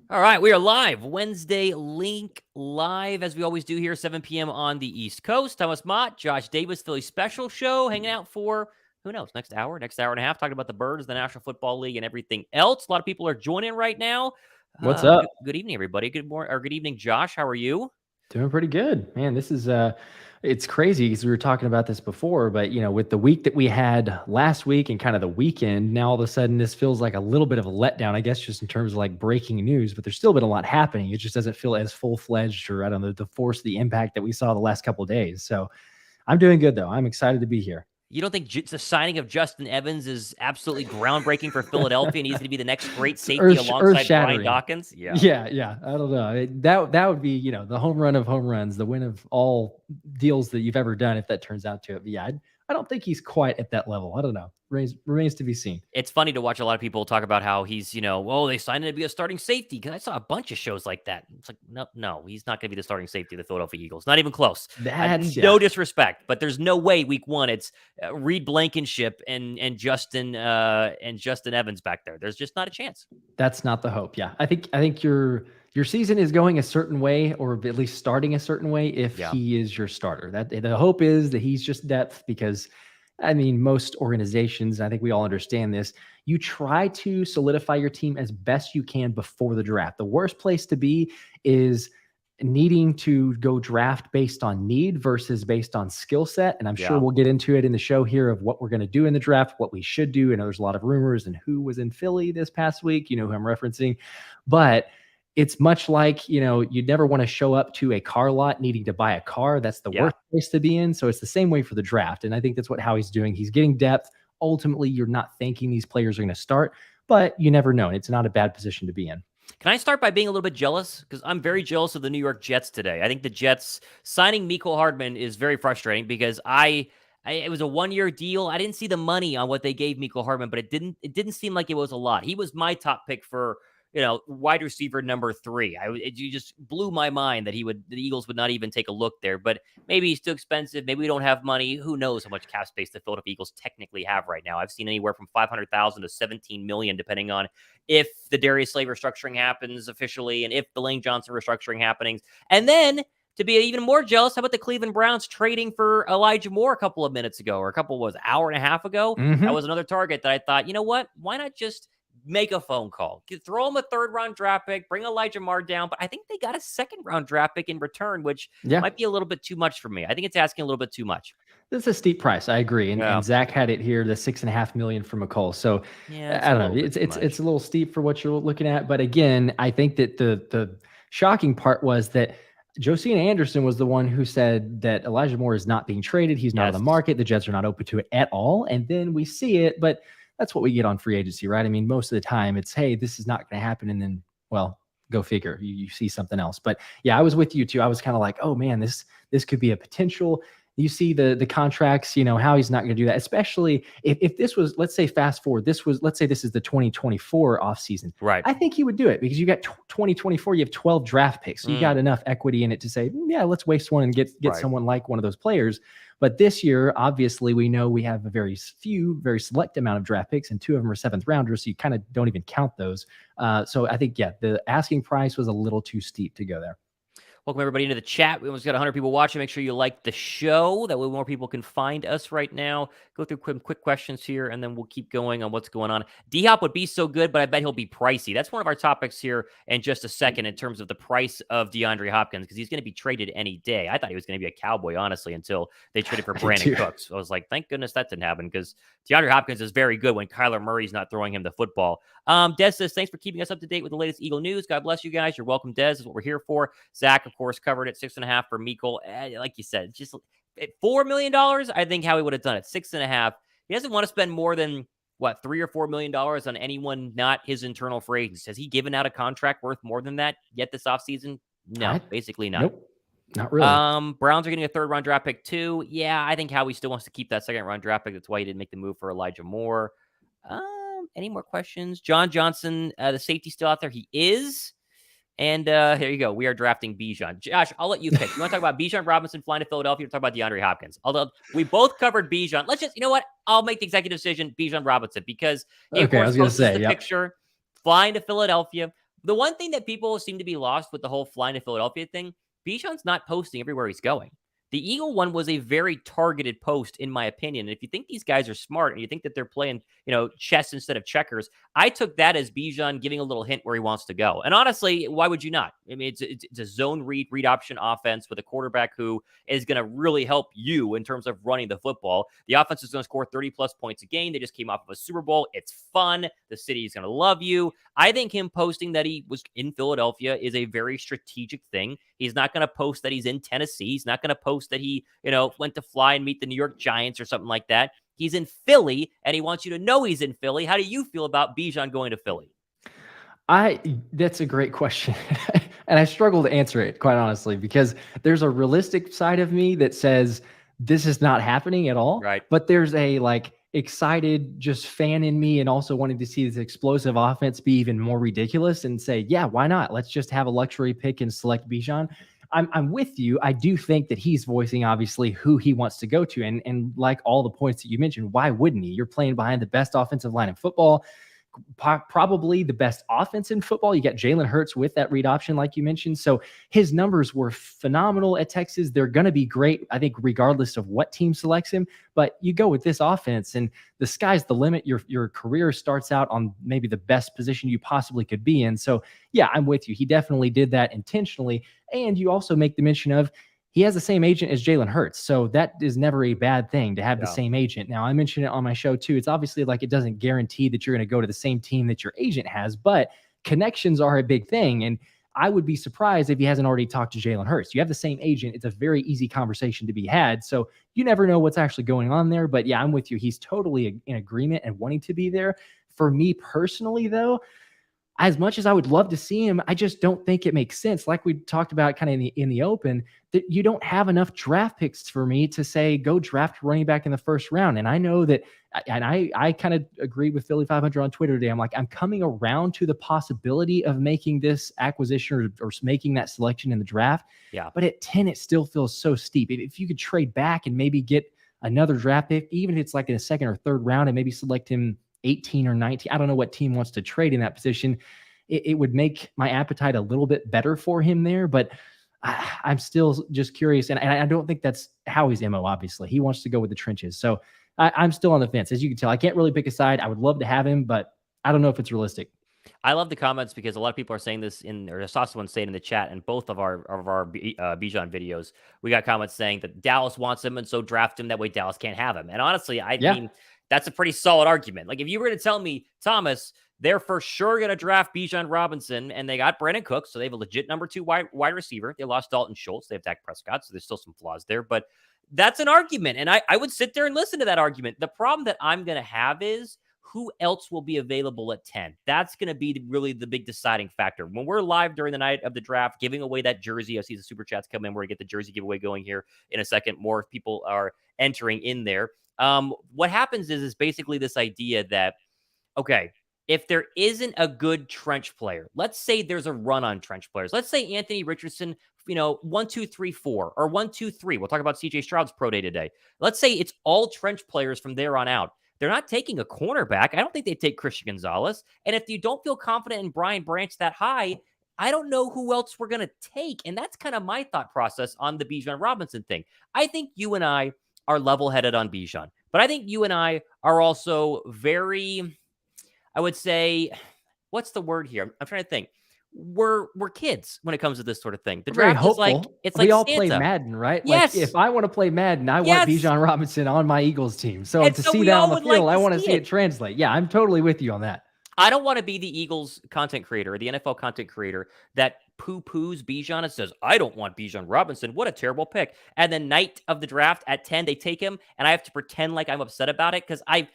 All right, we are live. Wednesday Linc live, as we always do here, 7 p.m. on the East Coast. Thomas Mott, Josh Davis, Philly special show, hanging out for, who knows, next hour and a half, talking about the Birds, the National Football League, and everything else. A lot of people are joining right now. What's up? Good evening, everybody. Good morning, or good evening, Josh. How are you? Doing pretty good, man. This is it's crazy because we were talking about this before, but with the week that we had last week and kind of the weekend, now all of a sudden this feels like a little bit of a letdown, I guess, just in terms of like breaking news. But there's still been a lot happening. It just doesn't feel as full fledged, or I don't know, the force, the impact that we saw the last couple of days. So I'm doing good though. I'm excited to be here. You don't think the signing of Justin Evans is absolutely groundbreaking for Philadelphia and he's going to be the next great It's safety earth alongside Brian shattering. Dawkins? Yeah. Yeah. I don't know. That would be the home run of home runs, the win of all deals that you've ever done if that turns out to it. But yeah, I don't think he's quite at that level. I don't know. Remains to be seen. It's funny to watch a lot of people talk about how he's, well, they signed him to be a starting safety. Because I saw a bunch of shows like that. It's like, no, he's not going to be the starting safety of the Philadelphia Eagles. Not even close. That's No disrespect, but there's no way week one it's Reed Blankenship and Justin Evans back there. There's just not a chance. That's not the hope. Yeah, I think your season is going a certain way, or at least starting a certain way. If he is your starter, that the hope is that he's just depth because. I mean, most organizations, I think we all understand this, you try to solidify your team as best you can before the draft. The worst place to be is needing to go draft based on need versus based on skill set. And I'm sure we'll get into it in the show here of what we're going to do in the draft, what we should do. And there's a lot of rumors and who was in Philly this past week, you know who I'm referencing. But it's much like, you'd never want to show up to a car lot needing to buy a car. That's the worst place to be in. So it's the same way for the draft. And I think that's what Howie's doing. He's getting depth. Ultimately, you're not thinking these players are going to start, but you never know. It's not a bad position to be in. Can I start by being a little bit jealous? Because I'm very jealous of the New York Jets today. I think the Jets signing Mecole Hardman is very frustrating because it was a 1-year deal. I didn't see the money on what they gave Mecole Hardman, but it didn't seem like it was a lot. He was my top pick for wide receiver number 3. You just blew my mind that the Eagles would not even take a look there. But maybe he's too expensive. Maybe we don't have money. Who knows how much cap space the Philadelphia Eagles technically have right now? I've seen anywhere from $500,000 to $17 million, depending on if the Darius Slay restructuring happens officially and if the Lane Johnson restructuring happenings. And then to be even more jealous, how about the Cleveland Browns trading for Elijah Moore a couple of minutes ago, or hour and a half ago? Mm-hmm. That was another target that I thought, you know what? Why not just make a phone call, throw him a 3rd-round draft pick, bring Elijah Moore down. But I think they got a 2nd-round draft pick in return, which might be a little bit too much for me. I think it's asking a little bit too much. That's a steep price. I agree. And Zach had it here, the $6.5 million for Mecole. So I don't know. It's a little steep for what you're looking at. But again, I think that the shocking part was that Josina Anderson was the one who said that Elijah Moore is not being traded. He's not on the market. The Jets are not open to it at all. And then we see it, but that's what we get on free agency, right? I mean, most of the time it's, hey, this is not going to happen. And then, well, go figure. You see something else. But yeah, I was with you too. I was kind of like, oh man, this could be a potential. You see the contracts, how he's not going to do that, especially if this was, let's say, fast forward, let's say this is the 2024 offseason. Right. I think he would do it because you got 2024, you have 12 draft picks. So you got enough equity in it to say, yeah, let's waste one and get someone like one of those players. But this year, obviously, we know we have a very select amount of draft picks, and 2 of them are 7th rounders. So you kind of don't even count those. So I think, the asking price was a little too steep to go there. Welcome, everybody, into the chat. We almost got 100 people watching. Make sure you like the show. That way more people can find us right now. Go through quick questions here, and then we'll keep going on what's going on. Dhop would be so good, but I bet he'll be pricey. That's one of our topics here in just a second in terms of the price of DeAndre Hopkins, because he's going to be traded any day. I thought he was going to be a Cowboy, honestly, until they traded for Brandon Cooks. I was like, thank goodness that didn't happen, because DeAndre Hopkins is very good when Kyler Murray's not throwing him the football. Des says, thanks for keeping us up to date with the latest Eagle news. God bless you guys. You're welcome, Des. This is what we're here for. Zach, of course, covered it. 6.5 for Mecole. Like you said, just at $4 million, I think Howie would have done it. 6.5. He doesn't want to spend more than, $3 or $4 million on anyone not his internal free agents. Has he given out a contract worth more than that yet this offseason? No, basically not. Nope. Not really. Browns are getting a 3rd-round draft pick too. Yeah, I think Howie still wants to keep that 2nd-round draft pick. That's why he didn't make the move for Elijah Moore. Any more questions? John Johnson, the safety still out there? He is. And here you go. We are drafting Bijan. Josh, I'll let you pick. You want to talk about Bijan Robinson flying to Philadelphia or talk about DeAndre Hopkins? Although we both covered Bijan. Let's just, you know what? I'll make the executive decision, Bijan Robinson, because I was going to say, the picture, flying to Philadelphia. The one thing that people seem to be lost with the whole flying to Philadelphia thing, Bijan's not posting everywhere he's going. The Eagle one was a very targeted post, in my opinion. And if you think these guys are smart and you think that they're playing, chess instead of checkers, I took that as Bijan giving a little hint where he wants to go. And honestly, why would you not? I mean, it's a zone read option offense with a quarterback who is going to really help you in terms of running the football. The offense is going to score 30 plus points a game. They just came off of a Super Bowl. It's fun. The city is going to love you. I think him posting that he was in Philadelphia is a very strategic thing. He's not going to post that he's in Tennessee. He's not going to post that he, went to fly and meet the New York Giants or something like that. He's in Philly, and he wants you to know he's in Philly. How do you feel about Bijan going to Philly? That's a great question. And I struggle to answer it, quite honestly, because there's a realistic side of me that says this is not happening at all. Right. But there's a excited just fan in me and also wanting to see this explosive offense be even more ridiculous and say, yeah, why not? Let's just have a luxury pick and select Bijan. I'm with you. I do think that he's voicing obviously who he wants to go to. And like all the points that you mentioned, why wouldn't he? You're playing behind the best offensive line in football, probably the best offense in football. You got Jalen Hurts with that read option, like you mentioned. So his numbers were phenomenal at Texas. They're going to be great, I think, regardless of what team selects him. But you go with this offense and the sky's the limit. Your career starts out on maybe the best position you possibly could be in. So yeah, I'm with you. He definitely did that intentionally. And you also make the mention of he has the same agent as Jalen Hurts. So that is never a bad thing to have the same agent. Now, I mentioned it on my show too. It's obviously it doesn't guarantee that you're going to go to the same team that your agent has, but connections are a big thing. And I would be surprised if he hasn't already talked to Jalen Hurts. You have the same agent. It's a very easy conversation to be had. So you never know what's actually going on there. But yeah, I'm with you. He's totally in agreement and wanting to be there. For me personally, though, as much as I would love to see him, I just don't think it makes sense. Like we talked about kind of in the open, that you don't have enough draft picks for me to say, go draft running back in the first round. And I know that, and I kind of agree with Philly 500 on Twitter today. I'm like, I'm coming around to the possibility of making this acquisition or making that selection in the draft. Yeah. But at 10, it still feels so steep. If you could trade back and maybe get another draft pick, even if it's like in a second or third round and maybe select him 18 or 19. I don't know what team wants to trade in that position. It would make my appetite a little bit better for him there, but I'm still just curious. And I don't think that's Howie's MO, obviously. He wants to go with the trenches. So I'm still on the fence. As you can tell, I can't really pick a side. I would love to have him, but I don't know if it's realistic. I love the comments because a lot of people are saying this or I saw someone saying in the chat in both of our Bijan videos. We got comments saying that Dallas wants him and so draft him. That way Dallas can't have him. And honestly, I mean, that's a pretty solid argument. Like if you were going to tell me, Thomas, they're for sure going to draft Bijan Robinson and they got Brandon Cooks. So they have a legit number 2 wide receiver. They lost Dalton Schultz. They have Dak Prescott. So there's still some flaws there, but that's an argument. And I would sit there and listen to that argument. The problem that I'm going to have is who else will be available at 10? That's going to be really the big deciding factor. When we're live during the night of the draft, giving away that jersey, I see the super chats come in. We're going to get the jersey giveaway going here in a second. More people are entering in there. What happens is basically this idea that, okay, if there isn't a good trench player, let's say there's a run on trench players. Let's say Anthony Richardson, 1, 2, 3, 4, or 1, 2, 3. We'll talk about CJ Stroud's pro day today. Let's say it's all trench players from there on out. They're not taking a cornerback. I don't think they take Christian Gonzalez. And if you don't feel confident in Brian Branch that high, I don't know who else we're going to take. And that's kind of my thought process on the Bijan Robinson thing. I think you and I are level-headed on Bijan. But I think you and I are also very, I would say, what's the word here? I'm trying to think. We're kids when it comes to this sort of thing. The draft is like, it's like we all Santa. play Madden, right? Yes. Like if I want to play Madden, I want Bijan Robinson on my Eagles team. So to see that on the field, I want to see it translate. Yeah, I'm totally with you on that. I don't want to be the Eagles content creator or the NFL content creator that poo-poos Bijan and says, I don't want Bijan Robinson. What a terrible pick. And then night of the draft at 10, they take him, and I have to pretend like I'm upset about it because I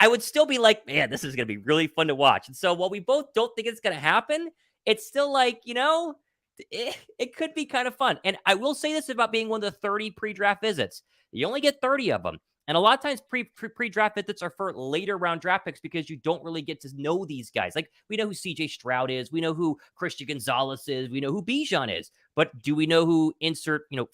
would still be like, man, this is going to be really fun to watch. And so while we both don't think it's going to happen, it's still like, it could be kind of fun. And I will say this about being one of the 30 pre-draft visits. You only get 30 of them. And a lot of times pre-draft visits are for later round draft picks because you don't really get to know these guys. Like we know who CJ Stroud is. We know who Christian Gonzalez is. We know who Bijan is. But do we know who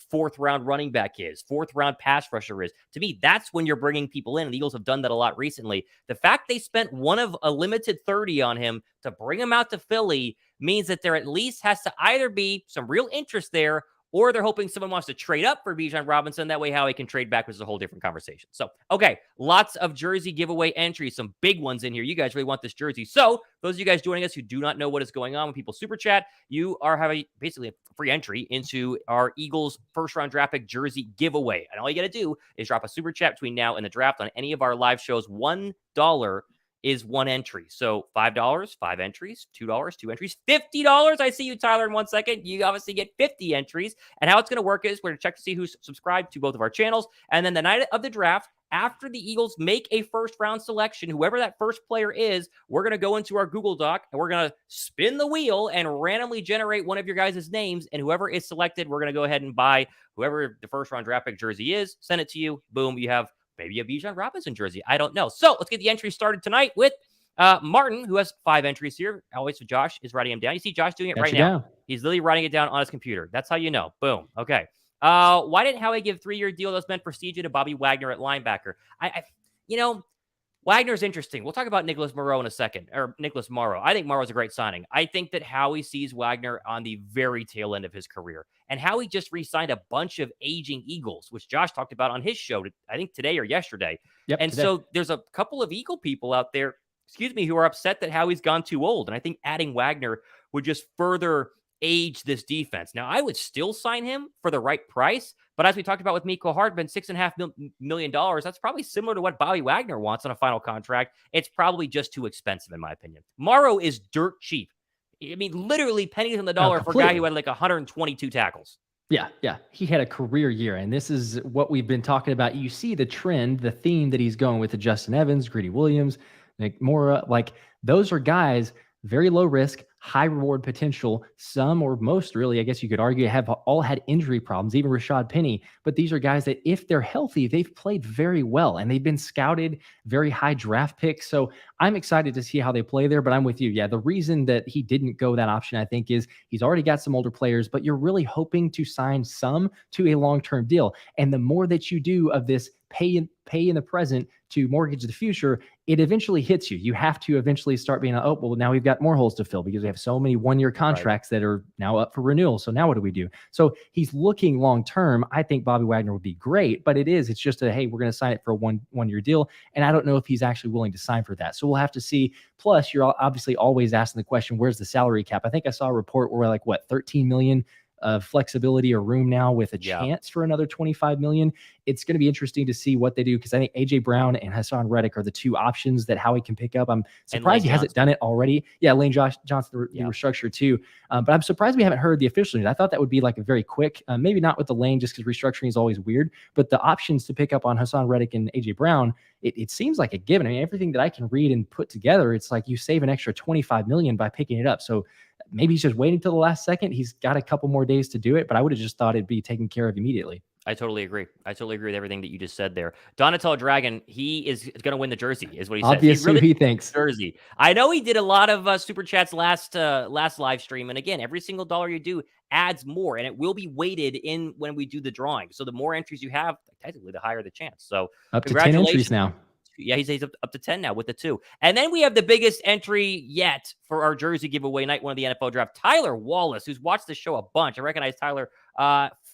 fourth round running back is, fourth round pass rusher is? To me, that's when you're bringing people in. And the Eagles have done that a lot recently. The fact they spent one of a limited 30 on him to bring him out to Philly means that there at least has to either be some real interest there, or they're hoping someone wants to trade up for Bijan Robinson. That way, Howie can trade back, which is a whole different conversation. So, okay, lots of jersey giveaway entries, some big ones in here. You guys really want this jersey. So, those of you guys joining us who do not know what is going on when people super chat, you are having basically a free entry into our Eagles first-round draft pick jersey giveaway. And all you got to do is drop a super chat between now and the draft on any of our live shows. $1 is one entry. So $5, 5 entries, $2, 2 entries, $50. I see you, Tyler, in 1 second. You obviously get 50 entries. And how it's going to work is we're going to check to see who's subscribed to both of our channels. And then the night of the draft, after the Eagles make a first round selection, whoever that first player is, we're going to go into our Google Doc and we're going to spin the wheel and randomly generate one of your guys' names. And whoever is selected, we're going to go ahead and buy whoever the first round draft pick jersey is, send it to you. Boom, you have maybe a Bijan Robinson jersey. I don't know. So let's get the entry started tonight with Martin, who has 5 entries here. Always, so Josh is writing them down. You see Josh doing it right now. He's literally writing it down on his computer. That's how you know. Boom. Okay. Why didn't Howie give 3-year deal that's meant prestige to Bobby Wagner at linebacker? Wagner's interesting. We'll talk about Nicholas Morrow in a second, or Nicholas Morrow. I think Morrow's a great signing. I think that Howie sees Wagner on the very tail end of his career. And Howie just re-signed a bunch of aging Eagles, which Josh talked about on his show, I think today or yesterday. Yep, and today. So there's a couple of Eagle people out there, who are upset that Howie's gone too old. And I think adding Wagner would just further age this defense. Now, I would still sign him for the right price, but as we talked about with Mecole Hardman, $6.5 million, that's probably similar to what Bobby Wagner wants on a final contract. It's probably just too expensive, in my opinion. Morrow is dirt cheap. I mean, literally pennies on the dollar for a guy who had like 122 tackles. Yeah. He had a career year, and this is what we've been talking about. You see the trend, the theme that he's going with the Justin Evans, Greedy Williams, Nick Morrow. Like, those are guys, very low risk, high reward potential. Some, or most really, I guess you could argue, have all had injury problems, even Rashad Penny. But these are guys that, if they're healthy, they've played very well, and they've been scouted, very high draft picks. So I'm excited to see how they play there, but I'm with you. Yeah, the reason that he didn't go that option, I think, is he's already got some older players, but you're really hoping to sign some to a long-term deal. And the more that you do of this pay in the present to mortgage the future, it eventually hits you. You have to eventually start being, oh, well, now we've got more holes to fill because we have so many one-year contracts that are now up for renewal. So now what do we do? So he's looking long-term. I think Bobby Wagner would be great, but it's just hey, we're going to sign it for a one-year deal. And I don't know if he's actually willing to sign for that. So we'll have to see. Plus, you're obviously always asking the question, where's the salary cap? I think I saw a report where like, what, 13 million of flexibility or room now with a chance for another 25 million. It's going to be interesting to see what they do, because I think AJ Brown and Hassan Reddick are the two options that Howie can pick up. I'm surprised he hasn't done it already. Yeah, Lane Johnson, the restructure too. But I'm surprised we haven't heard the official news. I thought that would be like a very quick, maybe not with the Lane, just because restructuring is always weird, but the options to pick up on Hassan Reddick and AJ Brown, it seems like a given. I mean, everything that I can read and put together, it's like you save an extra 25 million by picking it up. So maybe he's just waiting till the last second. He's got a couple more days to do it, but I would have just thought it'd be taken care of immediately. I totally agree. I totally agree with everything that you just said there. Donatello Dragon, he is going to win the jersey, is what he says. Obviously, he thinks. Jersey. I know he did a lot of super chats last live stream, and again, every single dollar you do adds more, and it will be weighted in when we do the drawing. So the more entries you have, technically, the higher the chance. So up to 10 entries now. Yeah, he's up to 10 now with the 2. And then we have the biggest entry yet for our jersey giveaway night one of the NFL draft. Tyler Wallace, who's watched the show a bunch. I recognize Tyler.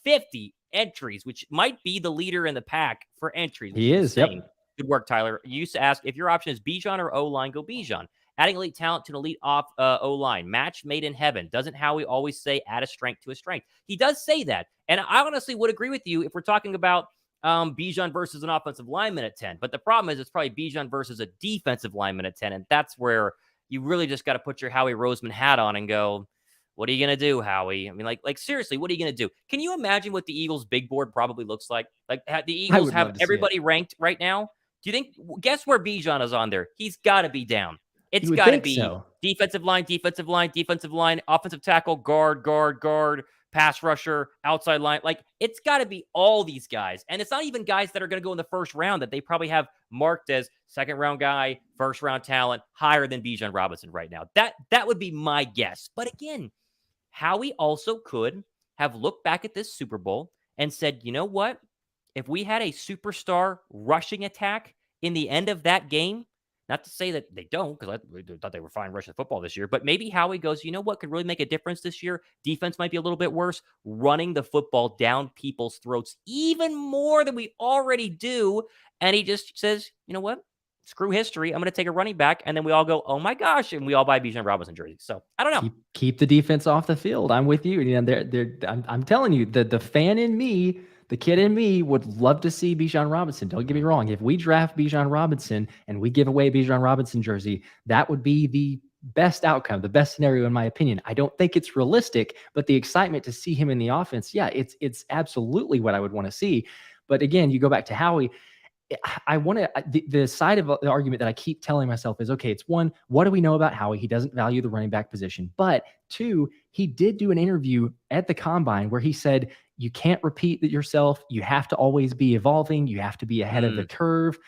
50 entries, which might be the leader in the pack for entries. He is. Yep. Good work, Tyler. You used to ask if your option is Bijan or O-line, go Bijan. Adding elite talent to an elite O-line. Match made in heaven. Doesn't Howie always say add a strength to a strength? He does say that. And I honestly would agree with you if we're talking about Bijan versus an offensive lineman at 10. But the problem is it's probably Bijan versus a defensive lineman at 10. And that's where you really just got to put your Howie Roseman hat on and go, what are you going to do, Howie? I mean, like seriously, what are you going to do? Can you imagine what the Eagles' big board probably looks like? Like the Eagles have everybody ranked right now. Do you think, guess where Bijan is on there? He's got to be down. It's got to be defensive line, offensive tackle, guard, pass rusher, outside line. Like, it's got to be all these guys. And it's not even guys that are going to go in the first round that they probably have marked as second round guy, first round talent, higher than Bijan Robinson right now. That would be my guess. But again, Howie also could have looked back at this Super Bowl and said, you know what? If we had a superstar rushing attack in the end of that game, not to say that they don't, because I thought they were fine rushing football this year, but maybe Howie goes, you know what could really make a difference this year? Defense might be a little bit worse. Running the football down people's throats even more than we already do. And he just says, you know what? Screw history. I'm going to take a running back. And then we all go, oh my gosh. And we all buy Bijan Robinson jerseys. So I don't know. Keep the defense off the field. I'm with you. I'm telling you, the fan in me, the kid in me would love to see Bijan Robinson. Don't get me wrong. If we draft Bijan Robinson and we give away a Bijan Robinson jersey, that would be the best outcome, the best scenario, in my opinion. I don't think it's realistic, but the excitement to see him in the offense, yeah, it's absolutely what I would want to see. But again, you go back to Howie. I want to, the side of the argument that I keep telling myself is, okay, it's one, what do we know about Howie? He doesn't value the running back position. But two, he did do an interview at the combine where he said, you can't repeat yourself. You have to always be evolving. You have to be ahead of the curve.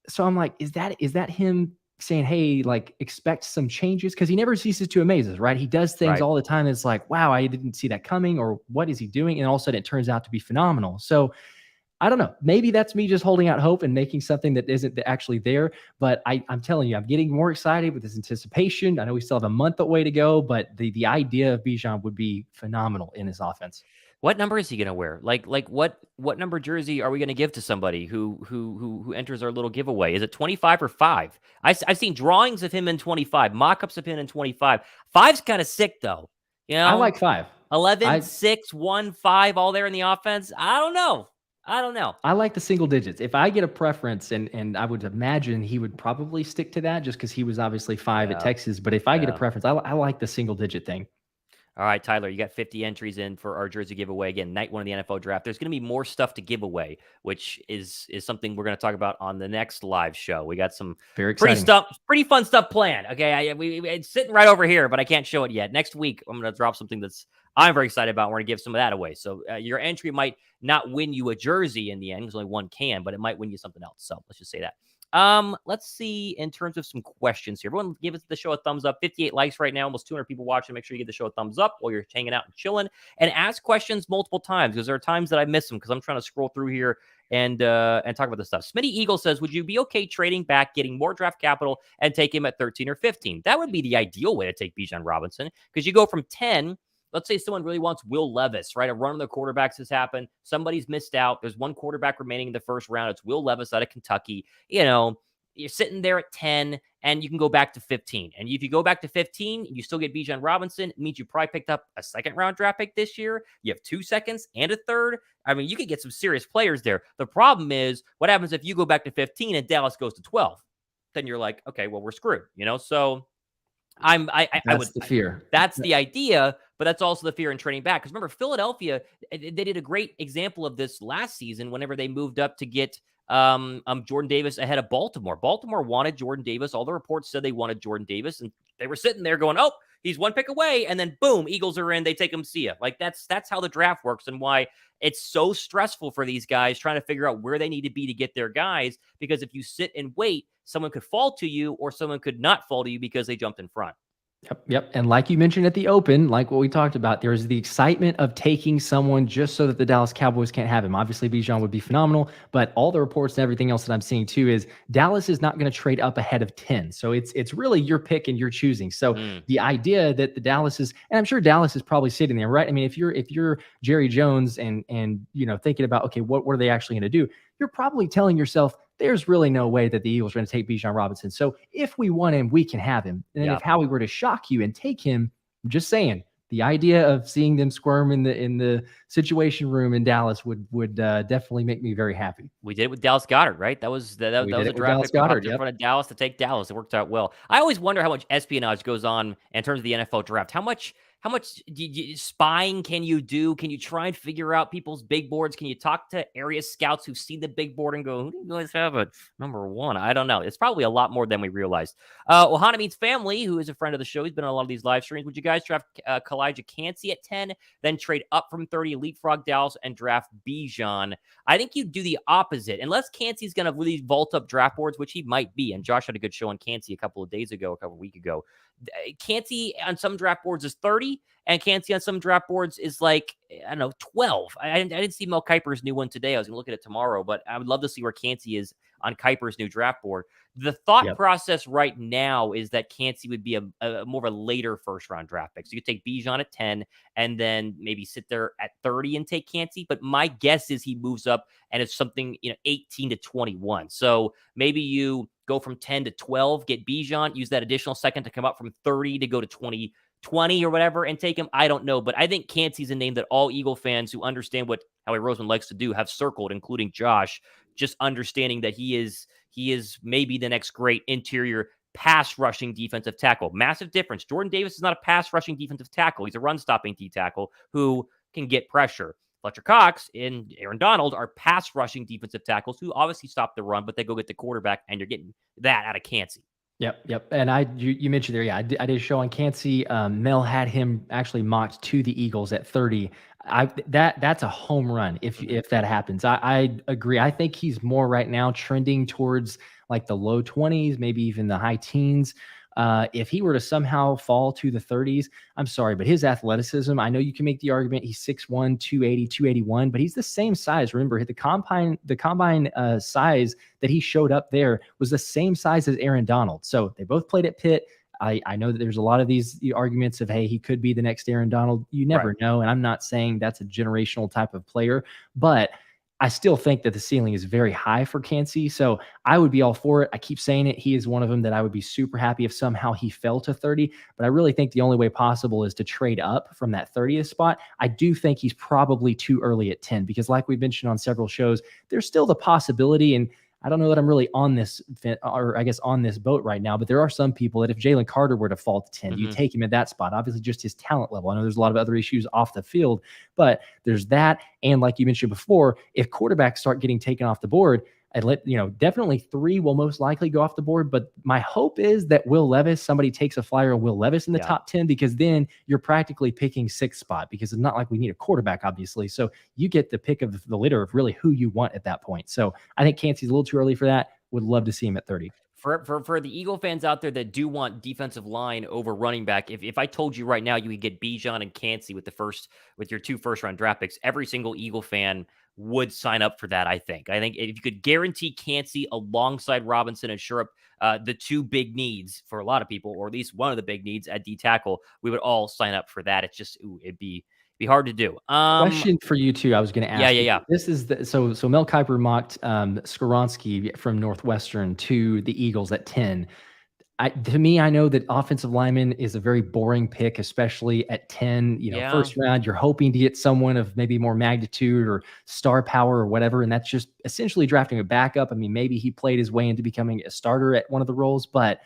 So I'm like, is that him saying, hey, like, expect some changes? Because he never ceases to amaze us, right? He does things all the time. It's like, wow, I didn't see that coming, or what is he doing? And all of a sudden it turns out to be phenomenal. So I don't know. Maybe that's me just holding out hope and making something that isn't actually there. But I'm telling you, I'm getting more excited with this anticipation. I know we still have a month away to go, but the idea of Bijan would be phenomenal in this offense. What number is he going to wear? Like what number jersey are we going to give to somebody who enters our little giveaway? Is it 25 or 5? I've seen drawings of him in 25, mock-ups of him in 25. 5's kind of sick though. You know, I like 5. 11, 6, 1, 5, all there in the offense. I don't know. I like the single digits. If I get a preference, and I would imagine he would probably stick to that just because he was obviously 5 at Texas. But if I get a preference, I like the single digit thing. All right, Tyler, you got 50 entries in for our jersey giveaway. Again, night 1 of the NFL draft. There's going to be more stuff to give away, which is something we're going to talk about on the next live show. We got some pretty fun stuff planned. Okay, it's sitting right over here, but I can't show it yet. Next week, I'm going to drop something I'm very excited about. We're going to give some of that away. So your entry might not win you a jersey in the end, because only one can, but it might win you something else. So let's just say that. Let's see in terms of some questions here. Everyone give the show a thumbs up. 58 likes right now, almost 200 people watching. Make sure you give the show a thumbs up while you're hanging out and chilling, and ask questions multiple times, because there are times that I miss them because I'm trying to scroll through here and talk about this stuff. Smitty Eagle says, would you be okay trading back, getting more draft capital, and take him at 13 or 15? That would be the ideal way to take Bijan Robinson, because you go from 10. Let's say someone really wants Will Levis, right? A run on the quarterbacks has happened. Somebody's missed out. There's one quarterback remaining in the first round. It's Will Levis out of Kentucky. You know, you're sitting there at 10, and you can go back to 15. And if you go back to 15, you still get Bijan Robinson. It means you probably picked up a second-round draft pick this year. You have 2 seconds and a third. I mean, you could get some serious players there. The problem is, what happens if you go back to 15 and Dallas goes to 12? Then you're like, okay, well, we're screwed, you know? So That's the fear. That's the idea, but that's also the fear in trading back. Because remember, Philadelphia, they did a great example of this last season whenever they moved up to get Jordan Davis ahead of Baltimore. Baltimore wanted Jordan Davis. All the reports said they wanted Jordan Davis, and they were sitting there going, oh, he's one pick away, and then boom, Eagles are in. They take him, see ya. Like, that's how the draft works, and why it's so stressful for these guys trying to figure out where they need to be to get their guys. Because if you sit and wait, someone could fall to you, or someone could not fall to you because they jumped in front. Yep. And like you mentioned at the open, like what we talked about, there's the excitement of taking someone just so that the Dallas Cowboys can't have him. Obviously, Bijan would be phenomenal, but all the reports and everything else that I'm seeing too is Dallas is not going to trade up ahead of 10. So it's really your pick and your choosing. So the idea that the Dallas is, and I'm sure Dallas is probably sitting there, right? I mean, if you're Jerry Jones and you know, thinking about, okay, what are they actually going to do? You're probably telling yourself, there's really no way that the Eagles are going to take Bijan Robinson. So if we want him, we can have him. And if Howie were to shock you and take him, I'm just saying, the idea of seeing them squirm in the situation room in Dallas would definitely make me very happy. We did it with Dallas Goedert, right? That was a draft pick in front of Dallas to take Dallas. It worked out well. I always wonder how much espionage goes on in terms of the NFL draft. How much spying can you do? Can you try and figure out people's big boards? Can you talk to area scouts who see the big board and go, who do you guys have at number one? I don't know. It's probably a lot more than we realized. Ohana Means Family, who is a friend of the show, he's been on a lot of these live streams. Would you guys draft Kalijah Cansey at 10, then trade up from 30, leapfrog Dallas, and draft Bijan? I think you do the opposite. Unless Cansey's going to really vault up draft boards, which he might be. And Josh had a good show on Cansey a couple of weeks ago. Cansey on some draft boards is 30, and Cansey on some draft boards is like, I don't know, 12. I didn't see Mel Kiper's new one today. I was going to look at it tomorrow, but I would love to see where Cansey is on Kiper's new draft board. The thought process right now is that Cansey would be a more of a later first-round draft pick. So you could take Bijan at 10 and then maybe sit there at 30 and take Cansey. But my guess is he moves up and it's something, 18 to 21. So maybe you go from 10 to 12, get Bijan, use that additional second to come up from 30 to go to 20 or whatever and take him. I don't know. But I think Cansey's a name that all Eagle fans who understand what Howie Roseman likes to do have circled, including Josh, just understanding that he is maybe the next great interior pass rushing defensive tackle. Massive difference. Jordan Davis is not a pass rushing defensive tackle. He's a run stopping D tackle who can get pressure. Fletcher Cox and Aaron Donald are pass rushing defensive tackles who obviously stop the run, but they go get the quarterback, and you're getting that out of Cansey. Yep. And you mentioned there, I did a show on Cansey. Mel had him actually mocked to the Eagles at 30. That's a home run if that happens. I agree. I think he's more right now trending towards like the low 20s, maybe even the high teens. If he were to somehow fall to the 30s, I'm sorry, but his athleticism, I know you can make the argument he's 6'1", 280, 281, but he's the same size. Remember, the combine size that he showed up there was the same size as Aaron Donald. So they both played at Pitt. I know that there's a lot of these arguments of, hey, he could be the next Aaron Donald. You never know. And I'm not saying that's a generational type of player, but I still think that the ceiling is very high for Cansey. So I would be all for it. I keep saying it. He is one of them that I would be super happy if somehow he fell to 30. But I really think the only way possible is to trade up from that 30th spot. I do think he's probably too early at 10 because like we've mentioned on several shows, there's still the possibility, and I don't know that I'm really on this, or I guess on this boat right now, but there are some people that if Jalen Carter were to fall to 10, you take him at that spot. Obviously, just his talent level. I know there's a lot of other issues off the field, but there's that. And like you mentioned before, if quarterbacks start getting taken off the board, definitely 3 will most likely go off the board. But my hope is that Will Levis, somebody takes a flyer on Will Levis in the top 10, because then you're practically picking 6th spot, because it's not like we need a quarterback, obviously. So you get the pick of the litter of really who you want at that point. So I think Cansey's a little too early for that. Would love to see him at 30. For the Eagle fans out there that do want defensive line over running back, if I told you right now you would get Bijan and Cansey with your 2 first-round draft picks, every single Eagle fan would sign up for that, I think. I think if you could guarantee Cansey alongside Robinson and Shurup, the 2 big needs for a lot of people, or at least one of the big needs at D tackle, we would all sign up for that. It's just, it'd be hard to do. Question for you too. I was going to ask. Yeah. This is so Mel Kiper mocked Skoronski from Northwestern to the Eagles at 10. To me, I know that offensive lineman is a very boring pick, especially at 10. First round, you're hoping to get someone of maybe more magnitude or star power or whatever, and that's just essentially drafting a backup. I mean, maybe he played his way into becoming a starter at one of the roles, but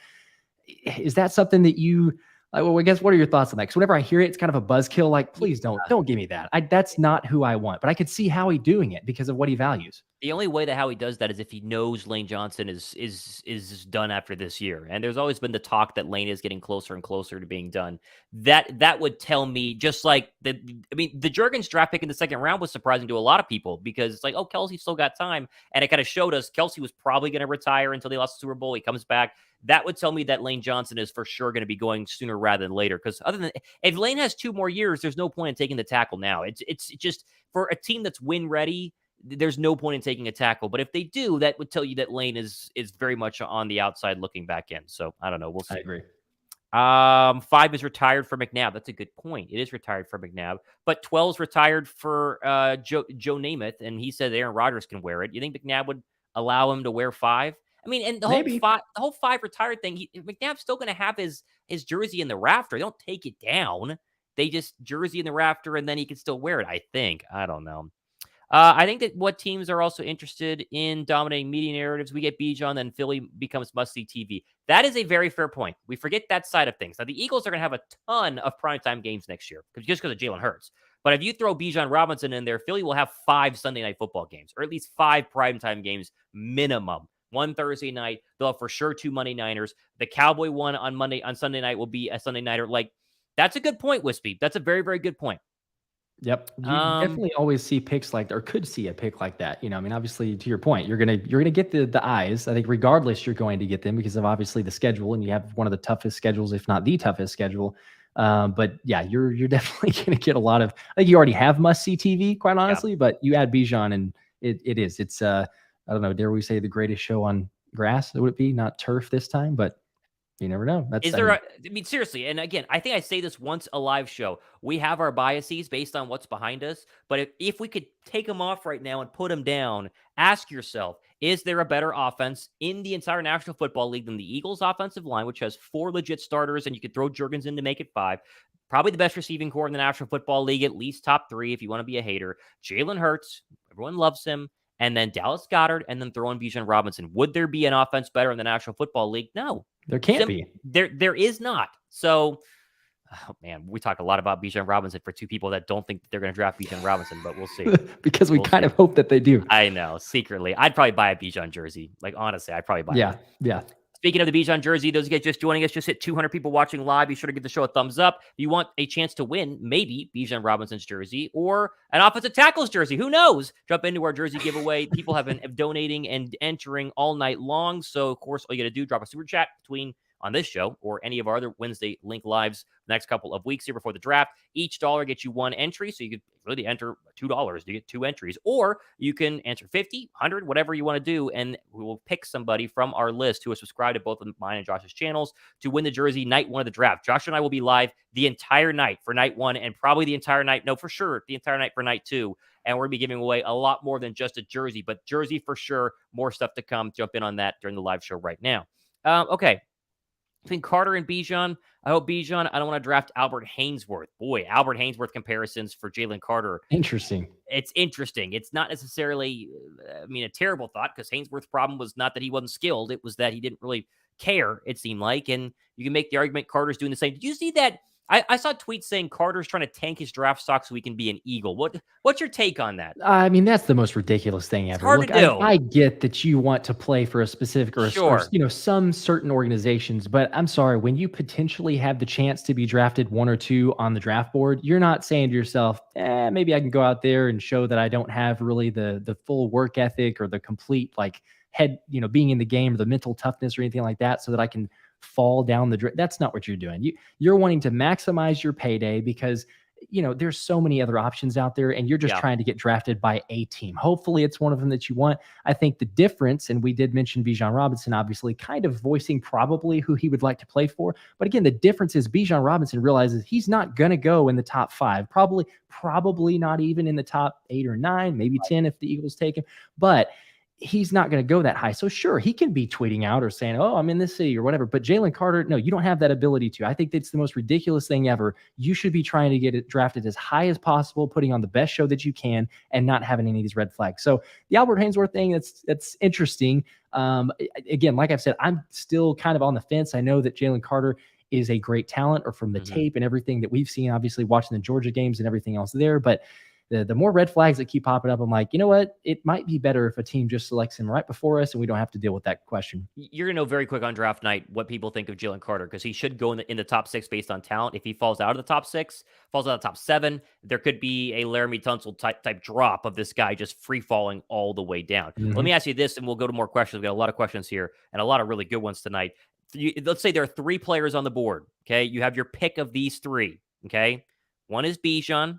is that something that you? Well, I guess what are your thoughts on that? Because whenever I hear it, it's kind of a buzzkill. Like, please don't give me that. That's not who I want. But I could see Howie doing it because of what he values. The only way that Howie does that is if he knows Lane Johnson is done after this year. And there's always been the talk that Lane is getting closer and closer to being done. That would tell me, just like the Juergens draft pick in the 2nd round was surprising to a lot of people, because it's like, oh, Kelsey still got time. And it kind of showed us Kelsey was probably going to retire until they lost the Super Bowl. He comes back. That would tell me that Lane Johnson is for sure going to be going sooner rather than later. Because if Lane has 2 more years, there's no point in taking the tackle now. It's just for a team that's win ready. There's no point in taking a tackle. But if they do, that would tell you that Lane is very much on the outside looking back in. So I don't know. We'll see. I agree. 5 is retired for McNabb. That's a good point. It is retired for McNabb. But 12 is retired for Joe Namath, and he said Aaron Rodgers can wear it. You think McNabb would allow him to wear 5? I mean, and the whole 5 retired thing, McNabb's still going to have his jersey in the rafter. They don't take it down. They just jersey in the rafter, and then he can still wear it, I think. I don't know. I think that what teams are also interested in dominating media narratives, we get Bijan, then Philly becomes must-see TV. That is a very fair point. We forget that side of things. Now, the Eagles are going to have a ton of primetime games next year just because of Jalen Hurts. But if you throw Bijan Robinson in there, Philly will have 5 Sunday night football games, or at least 5 primetime games minimum. One Thursday night, they'll have for sure 2 Monday Niners. The Cowboy one on Sunday night will be a Sunday Nighter. Like, that's a good point, Wispy. That's a very, very good point. Yep. You definitely always see picks like, or could see a pick like that. I mean, obviously to your point, you're gonna get the eyes. I think regardless, you're going to get them because of obviously the schedule, and you have one of the toughest schedules, if not the toughest schedule. But yeah, you're definitely gonna get a lot of, I think you already have must-see TV, quite honestly, but you add Bijan and it's I don't know, dare we say the greatest show on grass? Would it be not turf this time? But you never know. I mean, seriously, and again, I think I say this once a live show. We have our biases based on what's behind us, but if we could take them off right now and put them down, ask yourself, is there a better offense in the entire National Football League than the Eagles' offensive line, which has 4 legit starters, and you could throw Jurgens in to make it 5? Probably the best receiving core in the National Football League, at least top 3 if you want to be a hater. Jalen Hurts, everyone loves him. And then Dallas Goedert, and then throw in Bijan Robinson. Would there be an offense better in the National Football League? No. There can't be. There is not. So, oh man, we talk a lot about Bijan Robinson for 2 people that don't think that they're going to draft Bijan Robinson, but we'll see. Because we'll kind of hope that they do. I know, secretly. I'd probably buy a Bijan jersey. Like, honestly, I'd probably buy it. Yeah. Speaking of the Bijan jersey, those of you guys just joining us, just hit 200 people watching live. Be sure to give the show a thumbs up. If you want a chance to win, maybe Bijan Robinson's jersey or an offensive tackle's jersey. Who knows? Jump into our jersey giveaway. People have been donating and entering all night long. So, of course, all you got to do, drop a super chat between on this show or any of our other Wednesday Linc lives the next couple of weeks here before the draft. Each dollar gets you 1 entry, so you could really enter $2 to get 2 entries, or you can answer 50, 100, whatever you want to do, and we will pick somebody from our list who is subscribed to both of mine and Josh's channels to win the jersey night 1 of the draft. Josh and I will be live the entire night for night 1 and probably the entire night, no, for sure, the entire night for night 2, and we're going to be giving away a lot more than just a jersey, but jersey for sure, more stuff to come. Jump in on that during the live show right now. Okay. Between Carter and Bijan, I hope Bijan, I don't want to draft Albert Haynesworth. Boy, Albert Haynesworth comparisons for Jalen Carter. Interesting. It's interesting. It's not necessarily, a terrible thought, because Haynesworth's problem was not that he wasn't skilled. It was that he didn't really care, it seemed like. And you can make the argument Carter's doing the same. Did you see that? I saw tweets saying Carter's trying to tank his draft stock so he can be an Eagle. What's your take on that? I mean, that's the most ridiculous thing ever. It's hard to do. I get that you want to play for a specific or some certain organizations, but I'm sorry, when you potentially have the chance to be drafted 1 or 2 on the draft board, you're not saying to yourself, maybe I can go out there and show that I don't have really the full work ethic or the complete head, being in the game or the mental toughness or anything like that, so that I can fall down the draft. That's not what you're doing. You're wanting to maximize your payday because there's so many other options out there, and you're just trying to get drafted by a team. Hopefully it's one of them that you want. I think the difference, and we did mention Bijan Robinson, obviously kind of voicing probably who he would like to play for. But again, the difference is Bijan Robinson realizes he's not going to go in the top 5, probably not even in the top 8 or 9, maybe 10 if the Eagles take him. But he's not going to go that high. So sure, he can be tweeting out or saying, oh, I'm in this city or whatever. But Jalen Carter, no, you don't have that ability to. I think that's the most ridiculous thing ever. You should be trying to get it drafted as high as possible, putting on the best show that you can, and not having any of these red flags. So the Albert Haynesworth thing, that's interesting. Again, like I've said, I'm still kind of on the fence. I know that Jalen Carter is a great talent, or from the tape and everything that we've seen, obviously watching the Georgia games and everything else there. But the more red flags that keep popping up, I'm like, you know what? It might be better if a team just selects him right before us and we don't have to deal with that question. You're going to know very quick on draft night what people think of Jalen Carter, because he should go in the top 6 based on talent. If he falls out of the top 6, falls out of the top 7, there could be a Laramie Tunsil type drop of this guy just free falling all the way down. Let me ask you this, and we'll go to more questions. We've got a lot of questions here and a lot of really good ones tonight. Let's say there are 3 players on the board. Okay. You have your pick of these 3. Okay. One is Bijan.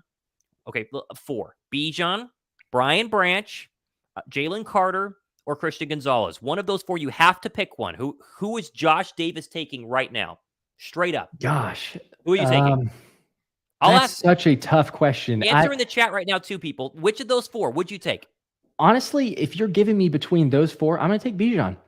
Okay, 4. Bijan, Brian Branch, Jalen Carter, or Christian Gonzalez. One of those 4, you have to pick one. Who is Josh Davis taking right now? Straight up. Gosh. Who are you taking? That's such a tough question. Answer in the chat right now, 2 people. Which of those 4 would you take? Honestly, if you're giving me between those 4, I'm going to take Bijan.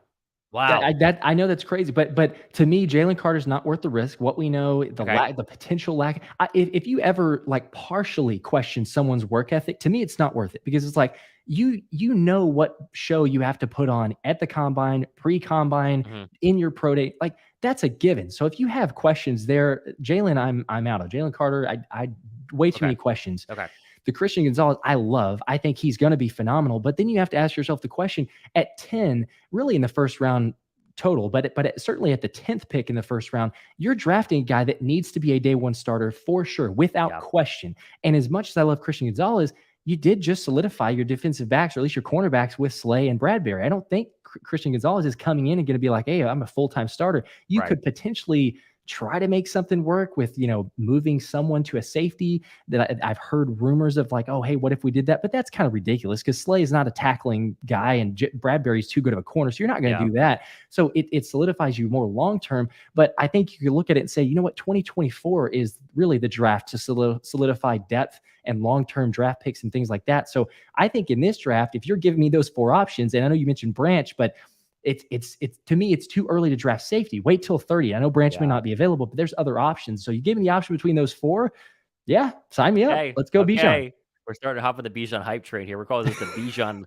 Wow. I know that's crazy, but to me, Jalen Carter's not worth the risk. What we know, Okay. the potential lack. If you ever like partially question someone's work ethic, to me, it's not worth it because it's like you know what show you have to put on at the combine, pre-combine, Mhm. in your pro day, like that's a given. So if you have questions there, Jalen, I'm out of Jalen Carter. I way too Okay. many questions. Okay. The Christian Gonzalez, I love. I think he's going to be phenomenal. But then you have to ask yourself the question at 10, really in the first round total, but certainly at the 10th pick in the first round, you're drafting a guy that needs to be a day one starter for sure, without Yeah. question. And as much as I love Christian Gonzalez, you did just solidify your defensive backs, or at least your cornerbacks, with Slay and Bradbury. I don't think Christian Gonzalez is coming in and going to be like, hey, I'm a full-time starter. You Right. could potentially try to make something work with, moving someone to a safety that I've heard rumors of, like, oh, hey, what if we did that? But that's kind of ridiculous because Slay is not a tackling guy and Bradbury's too good of a corner. So you're not going to do that. So it solidifies you more long-term. But I think you could look at it and say, you know what, 2024 is really the draft to solidify depth and long-term draft picks and things like that. So I think in this draft, if you're giving me those 4 options, and I know you mentioned Branch, but it's to me, it's too early to draft safety. Wait till 30. I know Branch may not be available, but there's other options. So you give me the option between those 4. Yeah, sign me up. Let's go, Bijan. We're starting to hop on the Bijan hype train here. We're calling this the Bijan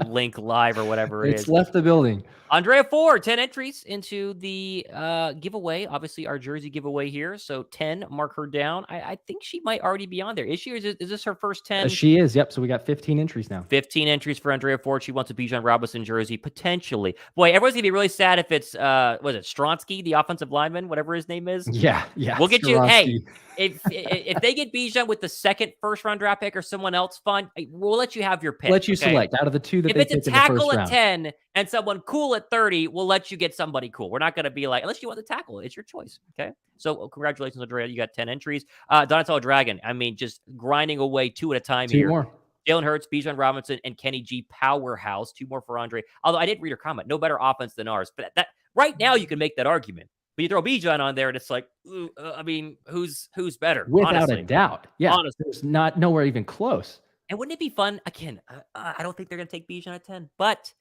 Linc Live or whatever it It's is. left the building. Andrea 4, 10 entries into the giveaway. Obviously, our jersey giveaway here. So 10, mark her down. I think she might already be on there. Is she, or is this her first 10? She is. Yep. So we got 15 entries now. 15 entries for Andrea Ford. She wants a Bijan Robinson jersey, potentially. Boy, everyone's going to be really sad if it's, was it Stronsky, the offensive lineman, whatever his name is? Yeah. We'll get you. Hey, if they get Bijan with the second first-round draft pick or someone else, fine, we'll let you have your pick. Let you select out of the 2 that if they it's pick a in the tackle first at round. 10 and someone cool at 30, we'll let you get somebody cool. We're not going to be like, unless you want the tackle, it's your choice. Okay. So congratulations, Andrea. You got 10 entries. Donatello Dragon, I mean, just grinding away 2 at a time 2 here. more. Jalen Hurts, Bijan Robinson, and Kenny G. Powerhouse. 2 more for Andre. Although I did read her comment. No better offense than ours. But that right now you can make that argument. But you throw Bijan on there and it's like, I mean, who's better? Without honestly. a doubt. Yeah. Honestly. There's nowhere even close. And wouldn't it be fun? Again, I don't think they're going to take Bijan at 10, but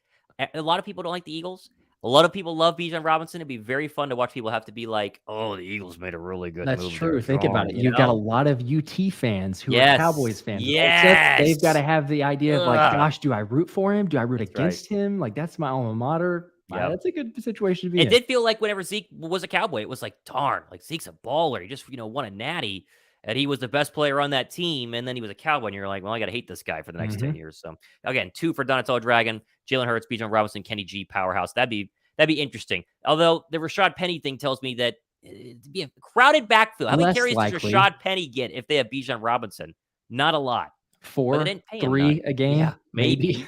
a lot of people don't like the Eagles. A lot of people love Bijan Robinson. It'd be very fun to watch people have to be like, oh, the Eagles made a really good move. That's true. There. Think about it. You've got a lot of UT fans who are Cowboys fans. Yes. They've got to have the idea of like, gosh, do I root for him? Do I root against him? Like, that's my alma mater. Yeah, that's a good situation to be in. It did feel like whenever Zeke was a Cowboy, it was like, darn, like Zeke's a baller. He just, won a natty. And he was the best player on that team, and then he was a Cowboy, and you're like, well, I got to hate this guy for the next 10 years. So, again, 2 for Donatello Dragon, Jalen Hurts, Bijan Robinson, Kenny G, Powerhouse. That'd be interesting. Although the Rashad Penny thing tells me that it'd be a crowded backfield. How many carries does Rashad Penny get if they have Bijan Robinson? Not a lot. 4, 3 a game? Yeah, maybe.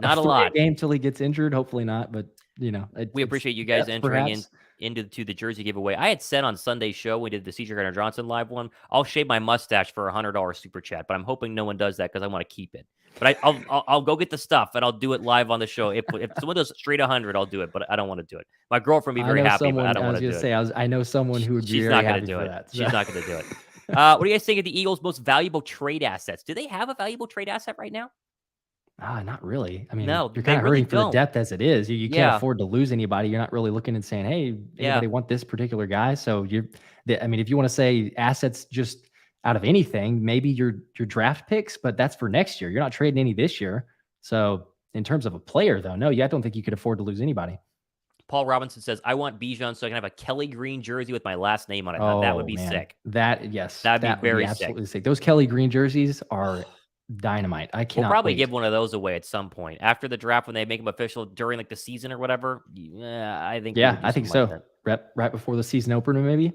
Not a lot. A game till he gets injured. Hopefully not, but we appreciate you guys entering into the jersey giveaway. I had said on Sunday's show, we did the C.J. Gardner-Johnson live one, I'll shave my mustache for $100 super chat, but I'm hoping no one does that because I want to keep it. But I'll go get the stuff and I'll do it live on the show. If someone does straight 100, I'll do it, but I don't want to do it. My girlfriend would be very happy, but I don't want to do it. I know someone who would be very happy for that. She's not going to do it. What do you guys think of the Eagles' most valuable trade assets? Do they have a valuable trade asset right now? Not really. I mean, no, you're kind of hurting for the depth as it is. You can't afford to lose anybody. You're not really looking and saying, hey, anybody want this particular guy? So if you want to say assets just out of anything, maybe your draft picks, but that's for next year. You're not trading any this year. So in terms of a player, though, no, I don't think you could afford to lose anybody. Paul Robinson says, I want Bijan so I can have a Kelly Green jersey with my last name on it. That would be sick. That'd be very absolutely sick. Those Kelly Green jerseys are dynamite. I cannot We'll probably give one of those away at some point after the draft when they make them official during like the season or whatever. I think. Yeah, I think so. Right before the season opener, maybe.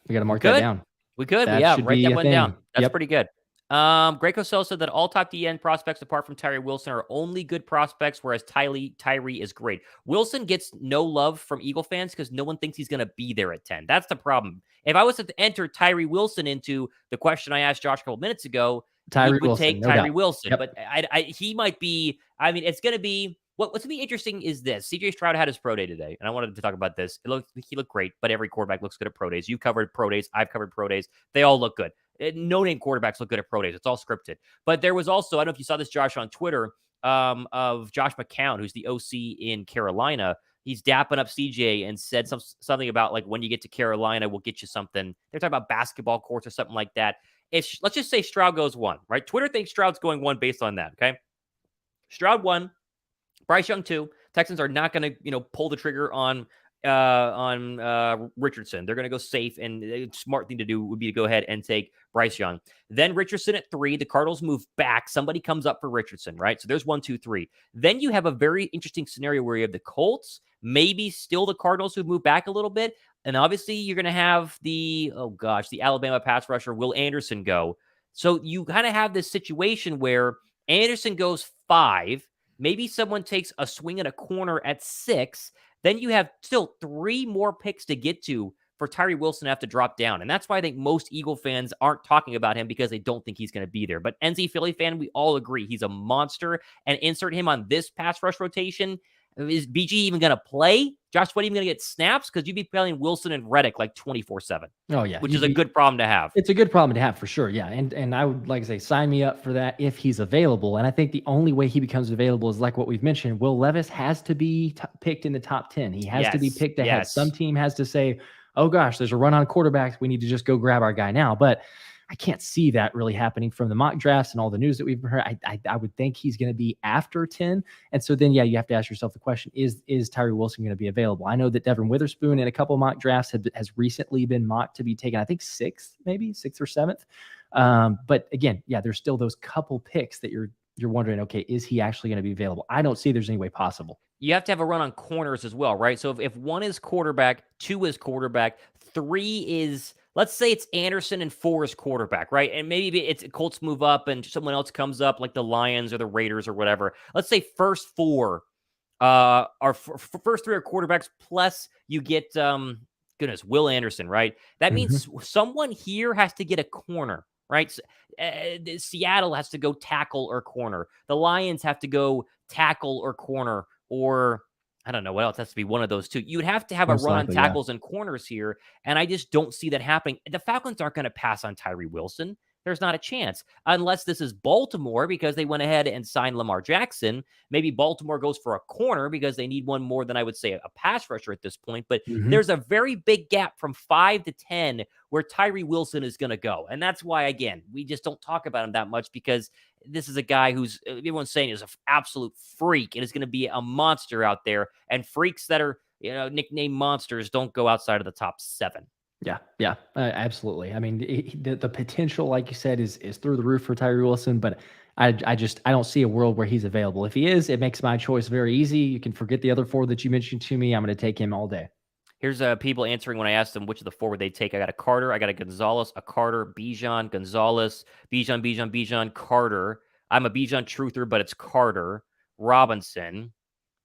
We got to mark that down. We could. Write that one down. That's pretty good. Greco Cell said that all top DN prospects apart from Tyree Wilson are only good prospects, whereas Tyree is great. Wilson gets no love from Eagle fans because no one thinks he's going to be there at 10. That's the problem. If I was to enter Tyree Wilson into the question I asked Josh a couple minutes ago, he would take Tyree Wilson. But he might be, I mean, it's going to be, what's going to be interesting is this. CJ Stroud had his pro day today, and I wanted to talk about this. He looked great, but every quarterback looks good at pro days. You covered pro days. I've covered pro days. They all look good. No-name quarterbacks look good at pro days. It's all scripted. But there was also, I don't know if you saw this, Josh, on Twitter, of Josh McCown, who's the OC in Carolina. He's dapping up CJ and said something about like, when you get to Carolina, we'll get you something. They're talking about basketball courts or something like that. If let's just say Stroud goes 1, right? Twitter thinks Stroud's going 1 based on that. Okay, Stroud 1, Bryce Young 2. Texans are not going to, pull the trigger on Richardson. They're going to go safe, and the smart thing to do would be to go ahead and take Bryce Young. Then Richardson at 3. The Cardinals move back. Somebody comes up for Richardson, right? So there's 1, 2, 3. Then you have a very interesting scenario where you have the Colts, maybe still the Cardinals who move back a little bit. And obviously you're going to have the Alabama pass rusher, Will Anderson, go. So you kind of have this situation where Anderson goes 5. Maybe someone takes a swing at a corner at 6. Then you have still 3 more picks to get to for Tyree Wilson to have to drop down. And that's why I think most Eagle fans aren't talking about him, because they don't think he's going to be there. But NZ Philly fan, we all agree he's a monster. And insert him on this pass rush rotation. Is BG even going to play? Josh Sweat even going to get snaps? Because you'd be playing Wilson and Reddick like 24/7. Oh, yeah. Which is a good problem to have. It's a good problem to have for sure. Yeah. And I would like to say, sign me up for that if he's available. And I think the only way he becomes available is like what we've mentioned. Will Levis has to be picked in the top 10. He has to be picked ahead. Some team has to say, oh gosh, there's a run on quarterbacks. We need to just go grab our guy now. But I can't see that really happening from the mock drafts and all the news that we've heard. I would think he's going to be after 10. And so then, you have to ask yourself the question, is Tyree Wilson going to be available? I know that Devin Witherspoon in a couple of mock drafts has recently been mocked to be taken, I think 6th or 7th. But again, there's still those couple picks that you're wondering, okay, is he actually going to be available? I don't see there's any way possible. You have to have a run on corners as well, right? So if 1 is quarterback, 2 is quarterback, 3 is, let's say it's Anderson, and 4 is quarterback, right? And maybe it's Colts move up and someone else comes up like the Lions or the Raiders or whatever. Let's say first 4 are first 3 are quarterbacks, plus you get Will Anderson, right? That means someone here has to get a corner, right? Seattle has to go tackle or corner. The Lions have to go tackle or corner, or I don't know what else has to be one of those two. You would have to have a run on tackles and corners here, and I just don't see that happening. The Falcons aren't going to pass on Tyree Wilson. There's not a chance, unless this is Baltimore, because they went ahead and signed Lamar Jackson. Maybe Baltimore goes for a corner because they need one more than, I would say, a pass rusher at this point. But there's a very big gap from 5 to 10 where Tyree Wilson is going to go. And that's why, again, we just don't talk about him that much, because this is a guy who's, everyone's saying, is an absolute freak and is going to be a monster out there. And freaks that are, nicknamed monsters don't go outside of the top 7. Yeah, absolutely. I mean, the potential, like you said, is through the roof for Tyree Wilson, but I don't see a world where he's available. If he is, it makes my choice very easy. You can forget the other 4 that you mentioned to me. I'm going to take him all day. Here's people answering when I asked them which of the 4 would they take. I got a Carter, I got a Gonzalez, a Carter, Bijan, Gonzalez, Bijan, Carter. I'm a Bijan truther, but it's Carter, Robinson.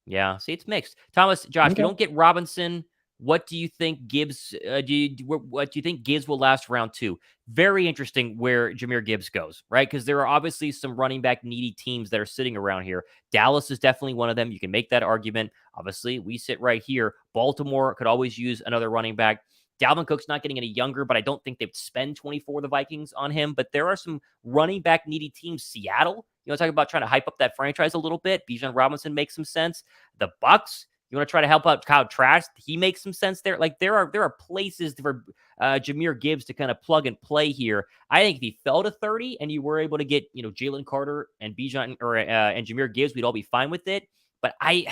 Yeah, see, it's mixed. Thomas, Josh, if you don't get Robinson, what do you think Gibbs? What do you think Gibbs will last round 2? Very interesting where Jahmyr Gibbs goes, right? Because there are obviously some running back needy teams that are sitting around here. Dallas is definitely one of them. You can make that argument. Obviously, we sit right here. Baltimore could always use another running back. Dalvin Cook's not getting any younger, but I don't think they'd spend 24, the Vikings, on him. But there are some running back needy teams. Seattle, talk about trying to hype up that franchise a little bit. Bijan Robinson makes some sense. The Bucks, you want to try to help out Kyle Trask? He makes some sense there. Like there are places for Jahmyr Gibbs to kind of plug and play here. I think if he fell to 30 and you were able to get Jalen Carter and Bijan and Jahmyr Gibbs, we'd all be fine with it. But I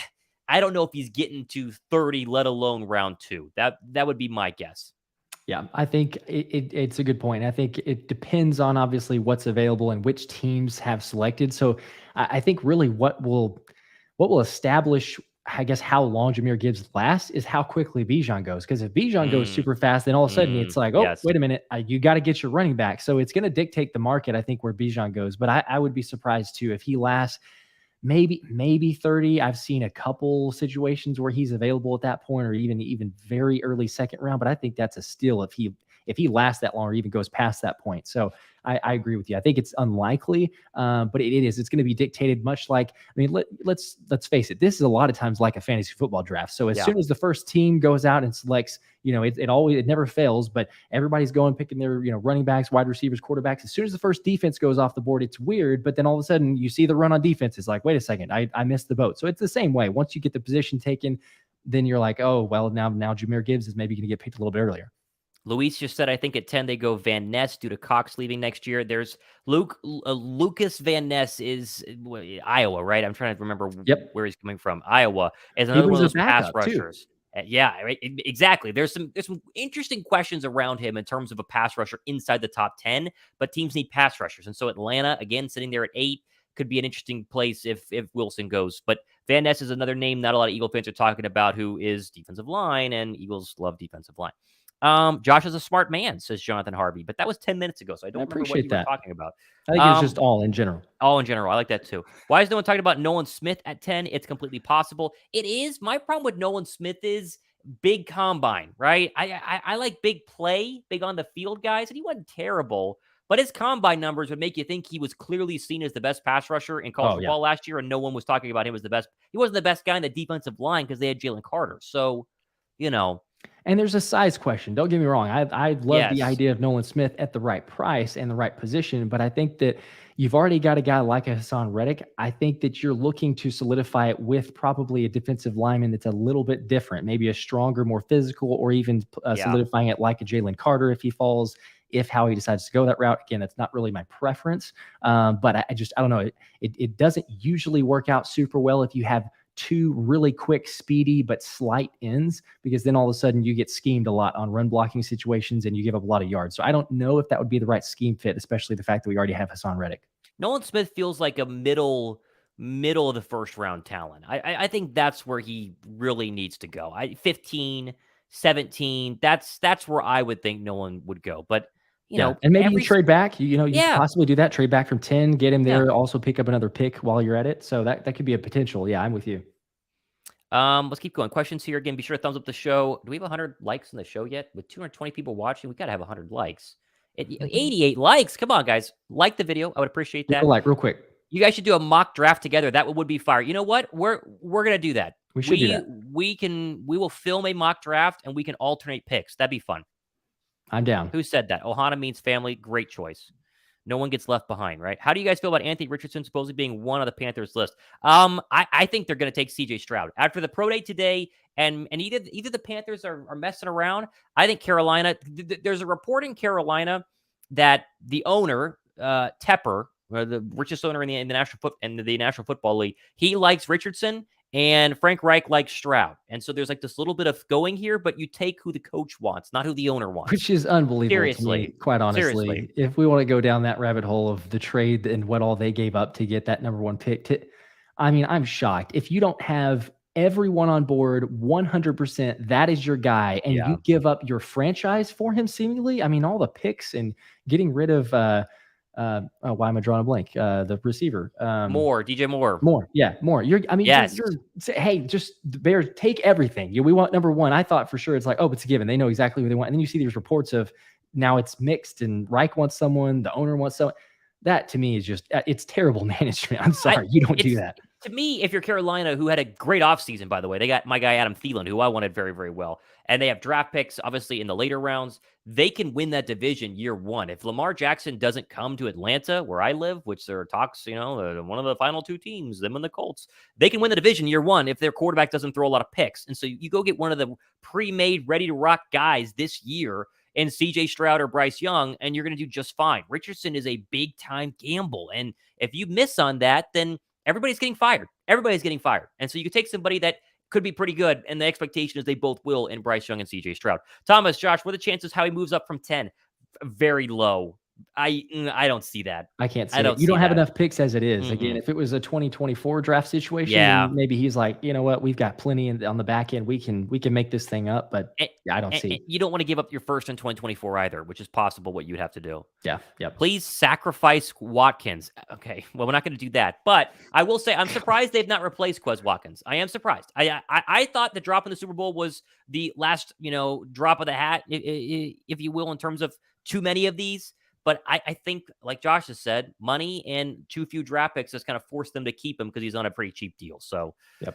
don't know if he's getting to 30, let alone round 2. That would be my guess. Yeah, I think it's a good point. I think it depends on obviously what's available and which teams have selected. So I think really what will establish, I guess, how long Jahmyr Gibbs lasts is how quickly Bijan goes. Because if Bijan goes super fast, then all of a sudden it's like, wait a minute, you got to get your running back. So it's going to dictate the market, I think, where Bijan goes. But I would be surprised too if he lasts maybe 30. I've seen a couple situations where he's available at that point, or even very early second round. But I think that's a steal if he lasts that long or even goes past that point. So I agree with you. I think it's unlikely, but it is. It's going to be dictated much like, I mean, let's face it. This is a lot of times like a fantasy football draft. So as soon as the first team goes out and selects, it never fails, but everybody's going picking their, running backs, wide receivers, quarterbacks. As soon as the first defense goes off the board, it's weird. But then all of a sudden you see the run on defense. It's like, wait a second, I missed the boat. So it's the same way. Once you get the position taken, then you're like, oh, well, now Jahmyr Gibbs is maybe going to get picked a little bit earlier. Luis just said, I think at 10 they go Van Ness due to Cox leaving next year. There's Lucas Van Ness is Iowa, right? I'm trying to remember where he's coming from. Iowa is another one of those pass rushers. Yeah, right, exactly. There's some interesting questions around him in terms of a pass rusher inside the top 10, but teams need pass rushers. And so Atlanta, again, sitting there at 8, could be an interesting place if Wilson goes. But Van Ness is another name not a lot of Eagle fans are talking about, who is defensive line, and Eagles love defensive line. Josh is a smart man, says Jonathan Harvey, but that was 10 minutes ago, so I don't remember what you were talking about. I think it's just all in general. All in general. I like that too. Why is no one talking about Nolan Smith at 10? It's completely possible. It is. My problem with Nolan Smith is big combine, right? I like big play, big on the field guys, and he wasn't terrible, but his combine numbers would make you think he was clearly seen as the best pass rusher in college football last year, and no one was talking about him as the best. He wasn't the best guy in the defensive line because they had Jalen Carter. So, And there's a size question. Don't get me wrong. I love the idea of Nolan Smith at the right price and the right position, but I think that you've already got a guy like a Hassan Reddick. I think that you're looking to solidify it with probably a defensive lineman that's a little bit different, maybe a stronger, more physical, or even solidifying it like a Jalen Carter if he falls, if Howie decides to go that route. Again, that's not really my preference, but I don't know. It doesn't usually work out super well if you have two really quick, speedy, but slight ends, because then all of a sudden you get schemed a lot on run blocking situations and you give up a lot of yards. So I don't know if that would be the right scheme fit, especially the fact that we already have Hassan Reddick. Nolan Smith feels like a middle of the first round talent. I think that's where he really needs to go. 15, 17, that's where I would think Nolan would go. But and maybe you trade back. You possibly do that. Trade back from 10, get him there. Also pick up another pick while you're at it. So that could be a potential. Yeah, I'm with you. Let's keep going. Questions here again. Be sure to thumbs up the show. Do we have 100 likes in the show yet? With 220 people watching, we got to have 100 likes. 88 likes. Come on, guys. Like the video. I would appreciate that. Real quick. You guys should do a mock draft together. That would be fire. You know what? We're gonna do that. We should do that. We will film a mock draft and we can alternate picks. That'd be fun. I'm down. Who said that? Ohana means family. Great choice. No one gets left behind, right? How do you guys feel about Anthony Richardson supposedly being one on the Panthers list? I think they're going to take CJ Stroud. After the pro day today, and either the Panthers are messing around. I think Carolina, there's a report in Carolina that the owner, Tepper, the richest owner in the National Football League, he likes Richardson, and Frank Reich likes Stroud. And so there's like this little bit of going here, but you take who the coach wants, not who the owner wants. Which is unbelievable. Seriously. To me, quite honestly. If we want to go down that rabbit hole of the trade and what all they gave up to get that number 1 pick, I'm shocked. If you don't have everyone on board 100%, that is your guy, and you give up your franchise for him seemingly. I mean, all the picks and getting rid of why am I drawing a blank? The receiver, DJ Moore. Moore. Hey, just Bears, take everything. We want number 1. I thought for sure it's like, oh, it's a given. They know exactly who they want. And then you see these reports of now it's mixed and Reich wants someone, the owner wants someone. That to me is just, it's terrible management. I'm sorry. You don't do that. To me, if you're Carolina, who had a great offseason, by the way, they got my guy Adam Thielen, who I wanted very, very well. And they have draft picks, obviously, in the later rounds. They can win that division year 1. If Lamar Jackson doesn't come to Atlanta, where I live, which there are talks, one of the final 2 teams, them and the Colts, they can win the division year 1 if their quarterback doesn't throw a lot of picks. And so you go get one of the pre-made, ready-to-rock guys this year in CJ Stroud or Bryce Young, and you're going to do just fine. Richardson is a big-time gamble. And if you miss on that, then everybody's getting fired. Everybody's getting fired. And so you could take somebody that could be pretty good, and the expectation is they both will in Bryce Young and CJ Stroud. Thomas, Josh, what are the chances how he moves up from 10? Very low. I don't see that. I can't see it. You don't have enough picks as it is. Mm-mm. Again, if it was a 2024 draft situation, Yeah. then maybe he's like, you know what, we've got plenty on the back end. We can make this thing up, but I don't see. You don't want to give up your first in 2024 either, which is possible what you'd have to do. Yeah. Yep. Please sacrifice Watkins. Okay, well, we're not going to do that. But I will say I'm surprised they've not replaced Quez Watkins. I am surprised. I thought the drop in the Super Bowl was the last, drop of the hat, if you will, in terms of too many of these. But I think, like Josh has said, money and too few draft picks has kind of forced them to keep him because he's on a pretty cheap deal. So, do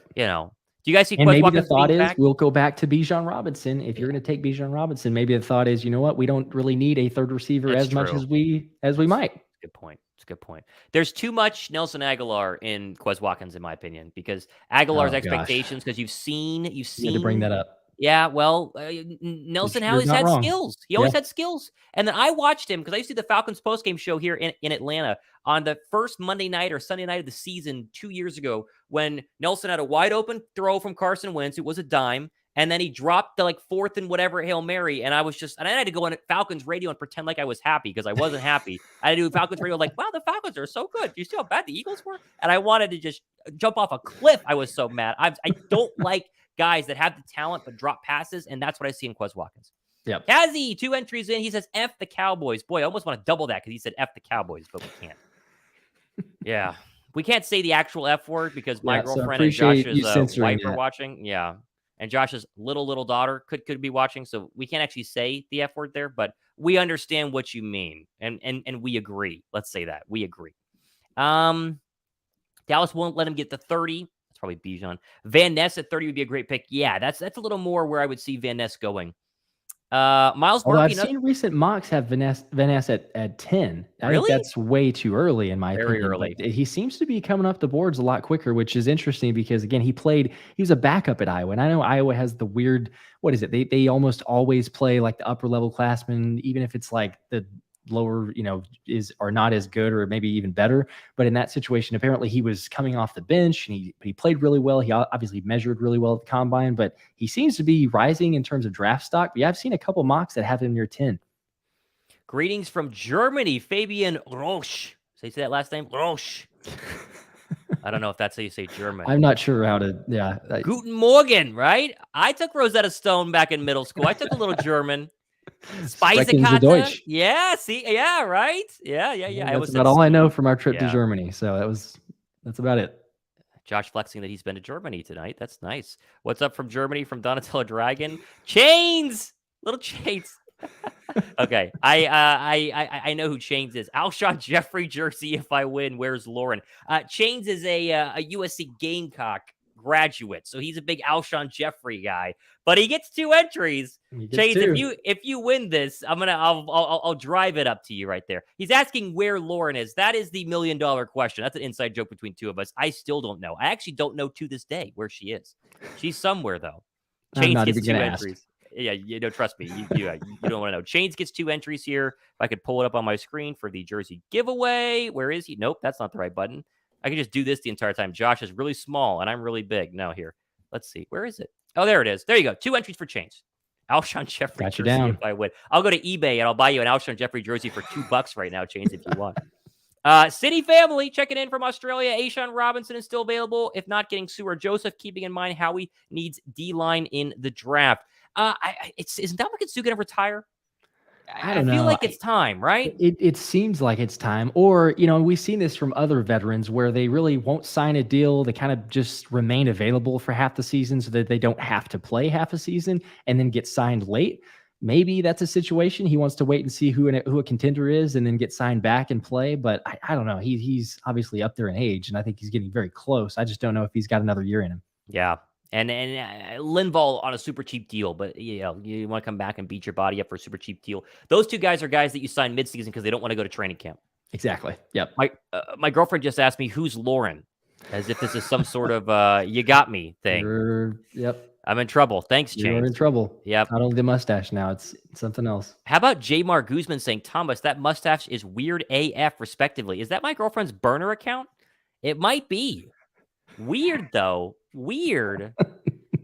you guys see and Quez maybe Watkins the thought is back? we'll go back to Bijan Robinson. If you're going to take Bijan Robinson, maybe the thought is, you know what, we don't really need a third receiver much as we might. Good point. It's a good point. There's too much Nelson Aguilar in Quez Watkins, in my opinion, because Aguilar's expectations, because you've seen you had to bring that up. Yeah, well, Nelson always had skills. He always had skills. And then I watched him because I used to do the Falcons postgame show here in Atlanta on the first Monday night or Sunday night of the season 2 years ago when Nelson had a wide open throw from Carson Wentz. It was a dime. And then he dropped the fourth and whatever Hail Mary. And I had to go on Falcons radio and pretend like I was happy because I wasn't happy. I had to do Falcons radio like, wow, the Falcons are so good. Do you see how bad the Eagles were? And I wanted to just jump off a cliff. I was so mad. I don't like guys that have the talent but drop passes, and that's what I see in Quez Watkins. Yep. Kazi, 2 entries in. He says, F the Cowboys. Boy, I almost want to double that because he said F the Cowboys, but we can't. Yeah. We can't say the actual F word because my girlfriend and Josh's wife are watching. Yeah. And Josh's little daughter could be watching, so we can't actually say the F word there, but we understand what you mean, and we agree. Let's say that. We agree. Dallas won't let him get to 30. Probably Bijan. Van Ness at 30 would be a great pick. Yeah, that's a little more where I would see Van Ness going. Miles Murphy. I've seen recent mocks have Van Ness at 10. I think that's way too early in my opinion. Very early. He seems to be coming up the boards a lot quicker, which is interesting because again, he was a backup at Iowa. And I know Iowa has the weird, what is it? They almost always play like the upper level classmen, even if it's like the lower, are not as good or maybe even better. But in that situation, apparently he was coming off the bench and he played really well. He obviously measured really well at the combine, but he seems to be rising in terms of draft stock. But yeah, I've seen a couple mocks that have him near 10. Greetings from Germany, Fabian Roche. Say that last name, Roche. I don't know if that's how you say German. I'm not sure how to, Guten Morgen, right? I took Rosetta Stone back in middle school. I took a little German. Speisekarte. Yeah, see, yeah, right. Yeah. That's about all I know from our trip to Germany. So that's about it. Josh flexing that he's been to Germany tonight. That's nice. What's up from Germany from Donatello Dragon? Chains, little Chains. Okay, I know who Chains is. Alshon Jeffrey jersey. If I win, where's Lauren? Chains is a USC Gamecock graduate, so he's a big Alshon Jeffrey guy. But he gets 2 entries. Chains, if you win this, I'll drive it up to you right there. He's asking where Lauren is. That is the $1 million question. That's an inside joke between two of us. I still don't know. I actually don't know to this day where she is. She's somewhere though. Chains gets 2 entries. Yeah, trust me. You don't want to know. Chains gets 2 entries here. If I could pull it up on my screen for the jersey giveaway. Where is he? Nope, that's not the right button. I can just do this the entire time. Josh is really small and I'm really big. No, here. Let's see. Where is it? Oh, there it is. There you go. 2 entries for Chains. Alshon Jeffrey got you jersey down. If I win. I'll go to eBay and I'll buy you an Alshon Jeffrey jersey for $2 right now, Chains, if you want. City Family checking in from Australia. Ashawn Robinson is still available. If not, getting Sue or Joseph, keeping in mind Howie needs D-line in the draft. Is Ndamukong Suh going to retire? I don't know. I feel like it's time, right? It seems like it's time. Or, we've seen this from other veterans where they really won't sign a deal. They kind of just remain available for half the season so that they don't have to play half a season and then get signed late. Maybe that's a situation. He wants to wait and see who a contender is and then get signed back and play. But I don't know. He's obviously up there in age, and I think he's getting very close. I just don't know if he's got another year in him. Yeah. And Linval on a super cheap deal, but you want to come back and beat your body up for a super cheap deal. Those 2 guys are guys that you sign midseason because they don't want to go to training camp. Exactly. Yep. My girlfriend just asked me who's Lauren, as if this is some sort of you got me thing. Yep. I'm in trouble. Thanks, James. You're in trouble. Yep. Not only the mustache now, it's something else. How about Jamar Guzman saying, Thomas, that mustache is weird AF, respectively. Is that my girlfriend's burner account? It might be. Weird, though. Weird.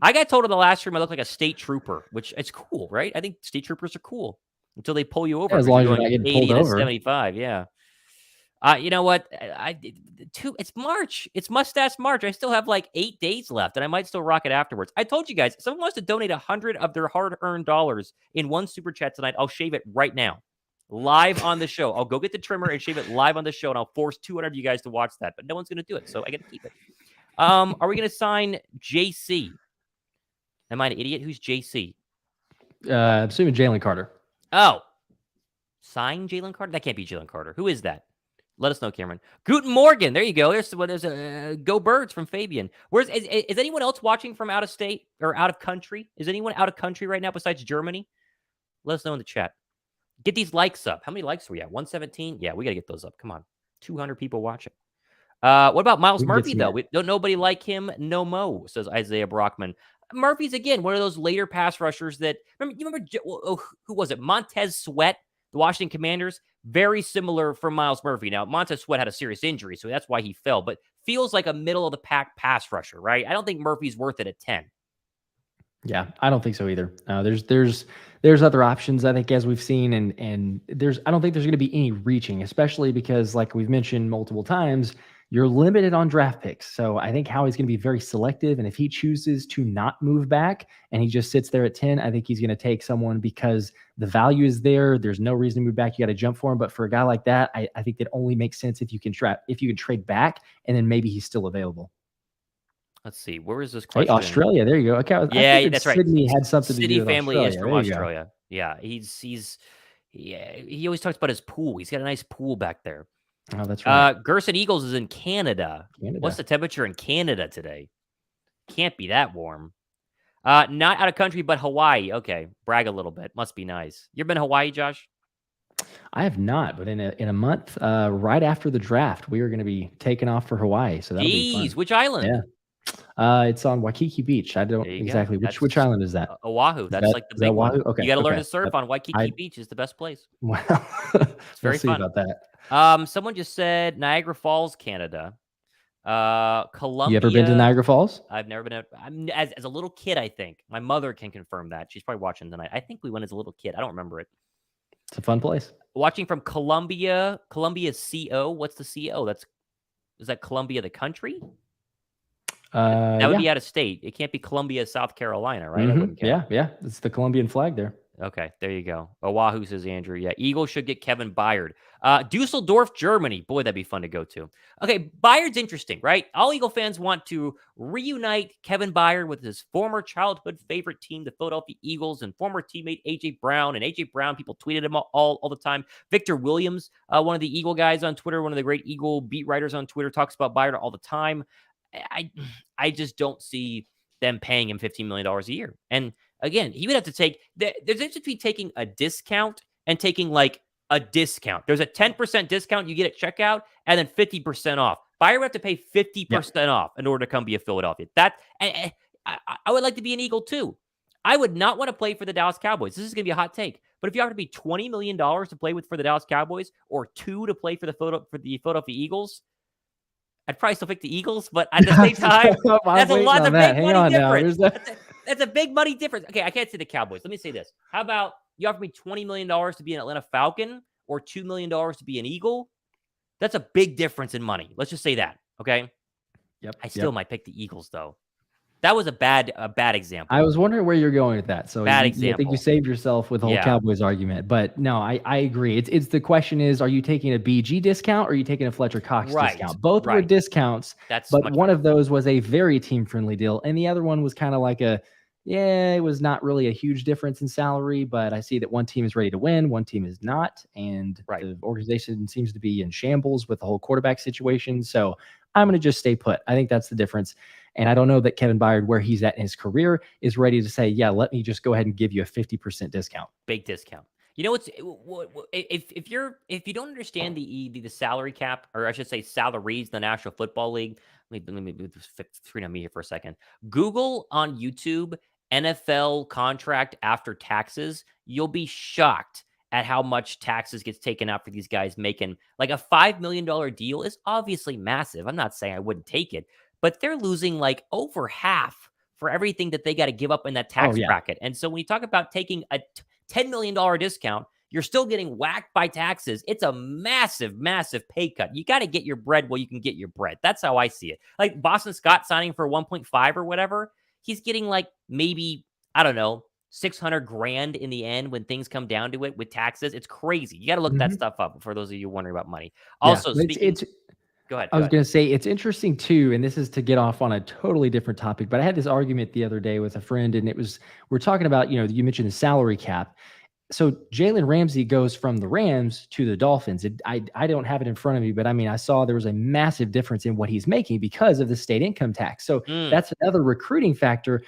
I got told in the last room I look like a state trooper, which it's cool, right? I think state troopers are cool. until they pull you over. Yeah, as long as you're not getting 80 pulled to over. 75. Yeah. You know what? It's March. It's Mustache March. I still have like 8 days left, and I might still rock it afterwards. I told you guys, if someone wants to donate 100 of their hard-earned dollars in one super chat tonight, I'll shave it right now, live on the show. I'll go get the trimmer and shave it live on the show, and I'll force 200 of you guys to watch that. But no one's going to do it, so I got to keep it. Are we going to sign JC? Am I an idiot? Who's JC? I'm assuming Jalen Carter. Oh, sign Jalen Carter? That can't be Jalen Carter. Who is that? Let us know, Cameron. Guten Morgen. There you go. There's a Go Birds from Fabian. Is anyone else watching from out of state or out of country? Is anyone out of country right now besides Germany? Let us know in the chat. Get these likes up. How many likes are we at? 117? Yeah, we got to get those up. Come on. 200 people watching. What about Miles Murphy, though? Don't nobody like him? No mo, says Isaiah Brockman. Murphy's, again, one of those later pass rushers that, remember who was it? Montez Sweat, the Washington Commanders? Very similar from Miles Murphy. Now, Montez Sweat had a serious injury, so that's why he fell, but feels like a middle-of-the-pack pass rusher, right? I don't think Murphy's worth it at 10. Yeah, I don't think so either. There's other options, I think, as we've seen, and I don't think there's going to be any reaching, especially because, like we've mentioned multiple times, you're limited on draft picks. So I think Howie's going to be very selective. And if he chooses to not move back and he just sits there at 10, I think he's going to take someone because the value is there. There's no reason to move back. You got to jump for him. But for a guy like that, I think that only makes sense if you can trade back and then maybe he's still available. Let's see. Where is this question? Hey, Australia. There you go. Okay. Yeah, that's right. Sydney had something City to do with family Australia. is from Australia. Yeah, he always talks about his pool. He's got a nice pool back there. Oh, that's right. Gerson Eagles is in Canada. What's the temperature in Canada today? Can't be that warm. Not out of country, but Hawaii. Okay, brag a little bit. Must be nice. You ever been to Hawaii, Josh? I have not, but in a month, right after the draft, we are going to be taking off for Hawaii. So that'll be fun. Which island? Yeah. It's on Waikiki Beach. I don't exactly which island is that? Oahu. That's like the big one. Okay. You got to learn to surf on Waikiki Beach. Is the best place. Wow. It's very fun about that. Someone just said Niagara Falls, Canada. Columbia. You ever been to Niagara Falls? I've never been. As a little kid, I think. My mother can confirm that. She's probably watching tonight. I think we went as a little kid. I don't remember it. It's a fun place. Watching from Columbia. Columbia's CO. What's the CO? Is that Columbia the country? That would be out of state. It can't be Columbia, South Carolina, right? Mm-hmm. Yeah. It's the Colombian flag there. Okay, there you go. Oahu, says Andrew. Yeah, Eagles should get Kevin Byard. Dusseldorf, Germany. Boy, that'd be fun to go to. Okay, Byard's interesting, right? All Eagle fans want to reunite Kevin Byard with his former childhood favorite team, the Philadelphia Eagles, and former teammate A.J. Brown. And A.J. Brown, people tweeted him all the time. Victor Williams, one of the Eagle guys on Twitter, one of the great Eagle beat writers on Twitter, talks about Byard all the time. I just don't see them paying him $15 million a year. And again, he would have to take, there's a difference between taking a discount and taking like a discount. There's a 10% discount you get at checkout and then 50% off. Byard would have to pay 50% off in order to come be a Philadelphia. I would like to be an Eagle too. I would not want to play for the Dallas Cowboys. This is going to be a hot take. But if you have to be $20 million to play for the Dallas Cowboys or $2 million to play for the Philadelphia Eagles, I'd probably still pick the Eagles, but at the same time, that's a lot of big money difference. That's a big money difference. Okay, I can't say the Cowboys. Let me say this. How about you offer me $20 million to be an Atlanta Falcon or $2 million to be an Eagle? That's a big difference in money. Let's just say that, okay? Yep. I still might pick the Eagles, though. That was a bad example. I was wondering where you're going with that. So example. I think you saved yourself with the whole Cowboys argument. But no, I agree. It's the question is, are you taking a BG discount or are you taking a Fletcher Cox discount? Both were discounts, but one of those was a very team-friendly deal. And the other one was kind of like it was not really a huge difference in salary, but I see that one team is ready to win, one team is not. And the organization seems to be in shambles with the whole quarterback situation. So I'm going to just stay put. I think that's the difference. And I don't know that Kevin Byard, where he's at in his career, is ready to say, yeah, let me just go ahead and give you a 50% discount. Big discount. You know, if you don't understand the salary cap, or I should say salaries in the National Football League, let me move this screen on me here for a second. Google on YouTube NFL contract after taxes. You'll be shocked at how much taxes gets taken out for these guys making like a $5 million deal is obviously massive. I'm not saying I wouldn't take it, but they're losing like over half for everything that they got to give up in that tax bracket. And so when you talk about taking a $10 million discount, you're still getting whacked by taxes. It's a massive, massive pay cut. You got to get your bread while you can get your bread. That's how I see it. Like Boston Scott signing for 1.5 or whatever, he's getting like maybe, I don't know, 600 grand in the end when things come down to it with taxes. It's crazy. You got to look that stuff up for those of you wondering about money. Also, speaking, go ahead. I was going to say it's interesting too, and this is to get off on a totally different topic, but I had this argument the other day with a friend, and we're talking about, you mentioned the salary cap. So Jalen Ramsey goes from the Rams to the Dolphins. I don't have it in front of me, but I mean, I saw there was a massive difference in what he's making because of the state income tax. So that's another recruiting factor.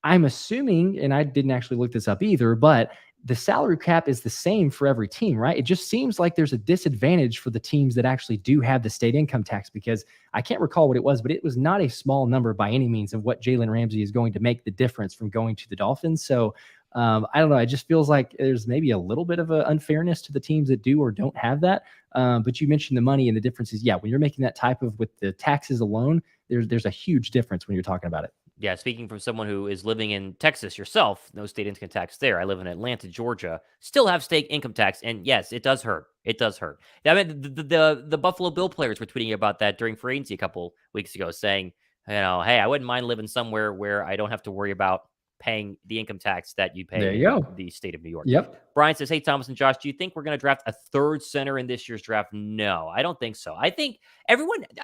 I'm assuming, and I didn't actually look this up either, but the salary cap is the same for every team, right? It just seems like there's a disadvantage for the teams that actually do have the state income tax, because I can't recall what it was, but it was not a small number by any means of what Jalen Ramsey is going to make the difference from going to the Dolphins. So I don't know. It just feels like there's maybe a little bit of an unfairness to the teams that do or don't have that. But you mentioned the money and the differences. Yeah, when you're making that type of with the taxes alone, there's a huge difference when you're talking about it. Yeah, speaking from someone who is living in Texas yourself, no state income tax there. I live in Atlanta, Georgia, still have state income tax, and yes, it does hurt. It does hurt. I mean, the Buffalo Bill players were tweeting about that during free agency a couple weeks ago, saying, hey, I wouldn't mind living somewhere where I don't have to worry about paying the income tax that you pay in the state of New York. Yep. Brian says, hey, Thomas and Josh, do you think we're going to draft a third center in this year's draft? No, I don't think so. I think I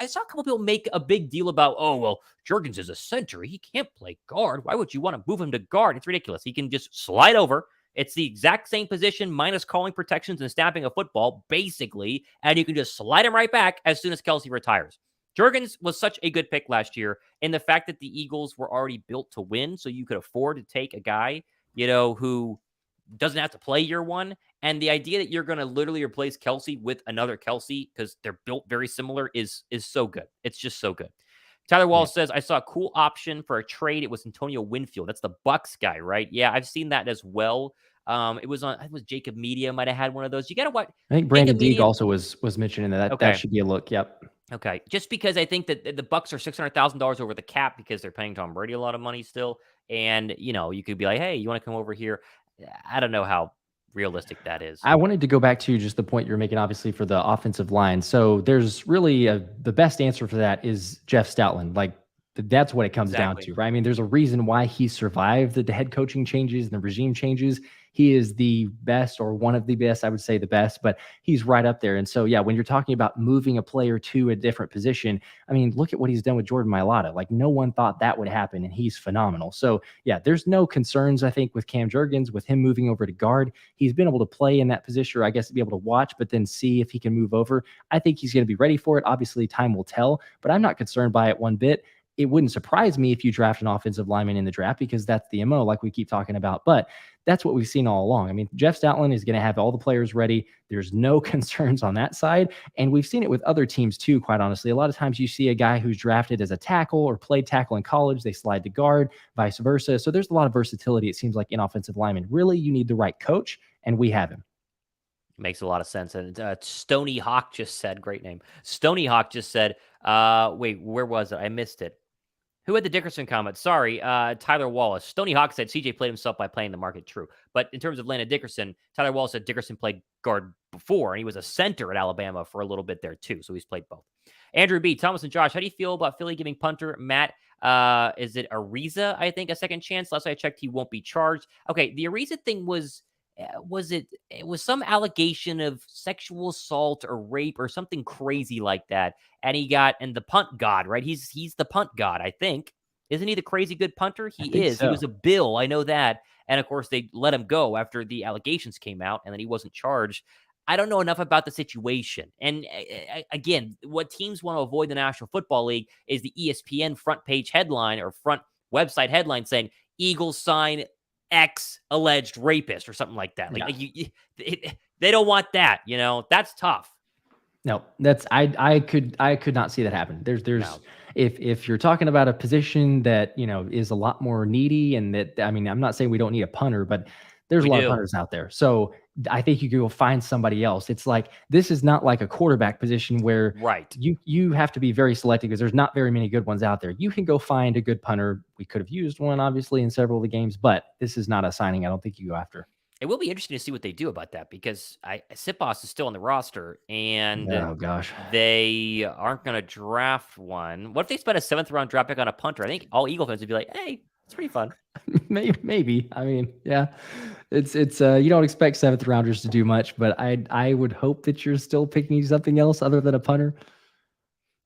saw a couple people make a big deal about, oh, well, Jurgens is a center. He can't play guard. Why would you want to move him to guard? It's ridiculous. He can just slide over. It's the exact same position minus calling protections and snapping a football, basically, and you can just slide him right back as soon as Kelsey retires. Jurgens was such a good pick last year, and the fact that the Eagles were already built to win, so you could afford to take a guy, who doesn't have to play year one, and the idea that you're going to literally replace Kelsey with another Kelsey because they're built very similar is so good. It's just so good. Tyler Wall says, I saw a cool option for a trade. It was Antonio Winfield. That's the Bucks guy, right? Yeah, I've seen that as well. It was Jacob Media might have had one of those. You got to watch. I think Brandon Deeg also was mentioning that. Okay. That should be a look. Yep. Okay, just because I think that the Bucks are $600,000 over the cap because they're paying Tom Brady a lot of money still, and you could be like, hey, you want to come over here? I don't know how realistic that is. I wanted to go back to just the point you're making, obviously, for the offensive line. So there's really the best answer for that is Jeff Stoutland. Like that's what it comes down to, right? I mean, there's a reason why he survived the head coaching changes and the regime changes. He is the best, or one of the best, I would say the best, but he's right up there. And so, yeah, when you're talking about moving a player to a different position, I mean, look at what he's done with Jordan Mailata. Like no one thought that would happen, and he's phenomenal. So yeah, there's no concerns, I think, with Cam Jurgens, with him moving over to guard. He's been able to play in that position, or I guess be able to watch, but then see if he can move over. I think he's going to be ready for it. Obviously, time will tell, but I'm not concerned by it one bit. It wouldn't surprise me if you draft an offensive lineman in the draft, because that's the MO, like we keep talking about. But that's what we've seen all along. I mean, Jeff Stoutland is going to have all the players ready. There's no concerns on that side. And we've seen it with other teams too, quite honestly. A lot of times you see a guy who's drafted as a tackle or played tackle in college, they slide to guard, vice versa. So there's a lot of versatility, it seems like, in offensive linemen. Really, you need the right coach, and we have him. Makes a lot of sense. And Stony Hawk just said, great name. Stony Hawk just said, wait, where was it? I missed it. Who had the Dickerson comment? Sorry, Tyler Wallace. Stony Hawk said CJ played himself by playing the market. True. But in terms of Landon Dickerson, Tyler Wallace said Dickerson played guard before, and he was a center at Alabama for a little bit there too. So he's played both. Andrew B. Thomas and Josh, how do you feel about Philly giving punter Matt? Is it Ariza, I think, a second chance? Last I checked, he won't be charged. Okay, the Ariza thing was some allegation of sexual assault or rape or something crazy like that. And the punt god, right? He's the punt god, I think. Isn't he the crazy good punter? He is. So. He was a Bill. I know that. And of course, they let him go after the allegations came out, and then he wasn't charged. I don't know enough about the situation. And again, what teams want to avoid the National Football League is the ESPN front page headline or front website headline saying Eagles sign X alleged rapist or something like that. They don't want that. That's tough. No, I could not see that happen. There's no. If you're talking about a position that is a lot more needy, and that, I mean, I'm not saying we don't need a punter, but there's a lot of punters out there. So I think you could go find somebody else. It's like, this is not like a quarterback position where you have to be very selective because there's not very many good ones out there. You can go find a good punter. We could have used one, obviously, in several of the games, but this is not a signing I don't think you go after. It will be interesting to see what they do about that because Sipos is still on the roster and Oh gosh. they aren't going to draft one. What if they spend a 7th round draft pick on a punter? I think all Eagle fans would be like, hey, it's pretty fun. Maybe. I mean, yeah, it's you don't expect 7th rounders to do much, but I would hope that you're still picking something else other than a punter.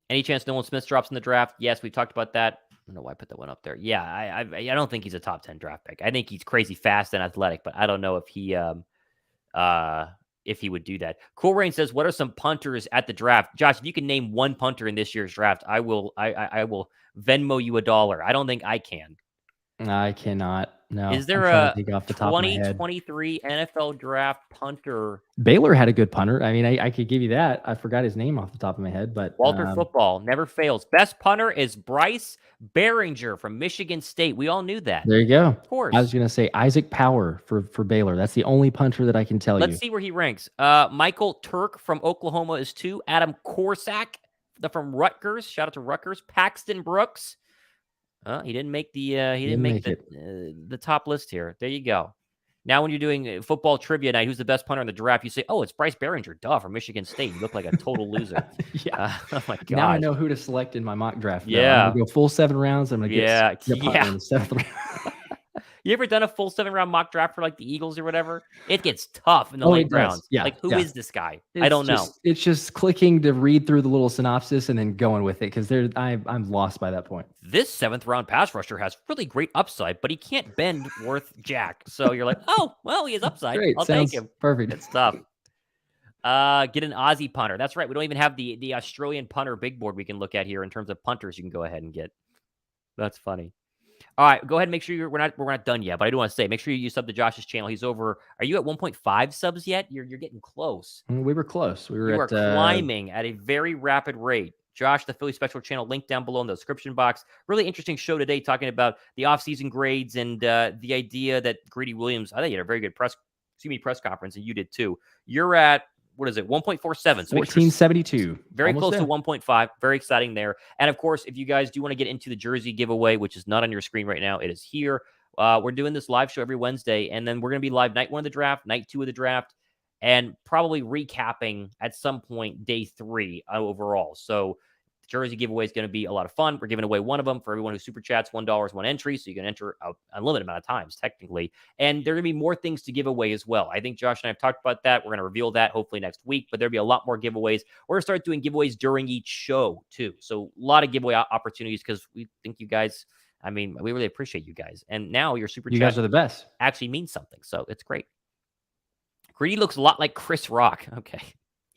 Any chance Nolan Smith drops in the draft? Yes, we talked about that. I don't know why I put that one up there. Yeah, I don't think he's a top 10 draft pick. I think he's crazy fast and athletic, but I don't know if he would do that. Cool Rain says, "What are some punters at the draft?" Josh, if you can name one punter in this year's draft, I will Venmo you $1. I don't think I can. I cannot. No. Is there a 2023 NFL draft punter? Baylor had a good punter. I mean, I could give you that. I forgot his name off the top of my head, but Walter Football never fails. Best punter is Bryce Behringer from Michigan State. We all knew that. There you go. Of course. I was going to say Isaac Power for Baylor. That's the only punter that I can tell you. Let's see where he ranks. Michael Turk from Oklahoma is 2. Adam Korsak from Rutgers. Shout out to Rutgers. Paxton Brooks. He didn't make the top list here. There you go. Now, when you're doing football trivia night, who's the best punter in the draft? You say, "Oh, it's Bryce Behringer, duh, from Michigan State." You look like a total loser. Yeah. Oh my god. Now I know who to select in my mock draft. Yeah. I'm gonna go full 7 rounds. I'm gonna get the punter in the 7th round. You ever done a full 7-round mock draft for like the Eagles or whatever? It gets tough in the late rounds. Yeah. Like, who is this guy? I don't know. It's just clicking to read through the little synopsis and then going with it because I'm lost by that point. This 7th round pass rusher has really great upside, but he can't bend worth jack. So you're like, oh, well, he has upside. Great. I'll Sounds take him. Perfect. It's tough. Get an Aussie punter. That's right. We don't even have the Australian punter big board we can look at here in terms of punters you can go ahead and get. That's funny. All right, go ahead and make sure we're not done yet, but I do want to say, make sure you sub to Josh's channel. He's over. Are you at 1.5 subs yet? You're getting close. We were close. You are climbing at a very rapid rate. Josh, the Philly Special channel, link down below in the description box. Really interesting show today, talking about the offseason grades and the idea that Greedy Williams. I think he had a very good press conference, and you did too. You're at, what is it, 1.47? So 1472. Very close to 1.5. Very exciting there. And of course, if you guys do want to get into the jersey giveaway, which is not on your screen right now, it is here. We're doing this live show every Wednesday, and then we're going to be live night 1 of the draft, night 2 of the draft, and probably recapping at some point day 3 overall. So the jersey giveaway is going to be a lot of fun. We're giving away one of them for everyone who super chats. $1 is one entry, so you can enter an unlimited amount of times, technically. And there are going to be more things to give away as well. I think Josh and I have talked about that. We're going to reveal that hopefully next week, but there'll be a lot more giveaways. We're going to start doing giveaways during each show, too. So a lot of giveaway opportunities because we think you guys, I mean, we really appreciate you guys. And now your super chat, you guys are the best, actually means something. So it's great. Greedy looks a lot like Chris Rock. Okay.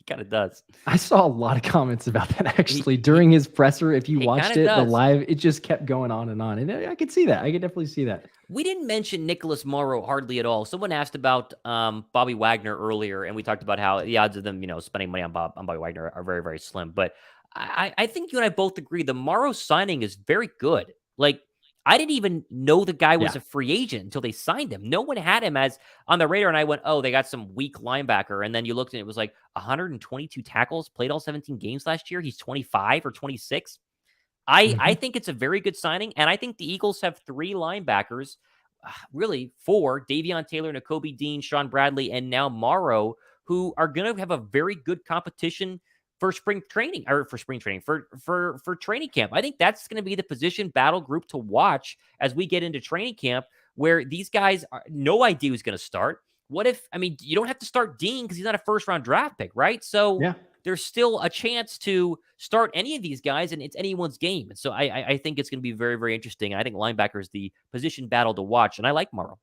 Kind of does. I saw a lot of comments about that actually during his presser. If you watched it, the live, it just kept going on. And I could see that. I could definitely see that. We didn't mention Nicholas Morrow hardly at all. Someone asked about Bobby Wagner earlier, and we talked about how the odds of them, spending money on Bobby Wagner are very, very slim. But I think you and I both agree the Morrow signing is very good. Like, I didn't even know the guy was a free agent until they signed him. No one had him as on the radar. And I went, oh, they got some weak linebacker. And then you looked and it was like 122 tackles, played all 17 games last year. He's 25 or 26. I think it's a very good signing. And I think the Eagles have 3 linebackers, really 4, Davion Taylor, Nakobe Dean, Sean Bradley, and now Morrow, who are going to have a very good competition for training camp. I think that's going to be the position battle group to watch as we get into training camp, where these guys are no idea who's going to start. What if, you don't have to start Dean because he's not a 1st-round draft pick, right? So there's still a chance to start any of these guys, and it's anyone's game. And so I think it's going to be very, very interesting. And I think linebacker is the position battle to watch, and I like Morrow.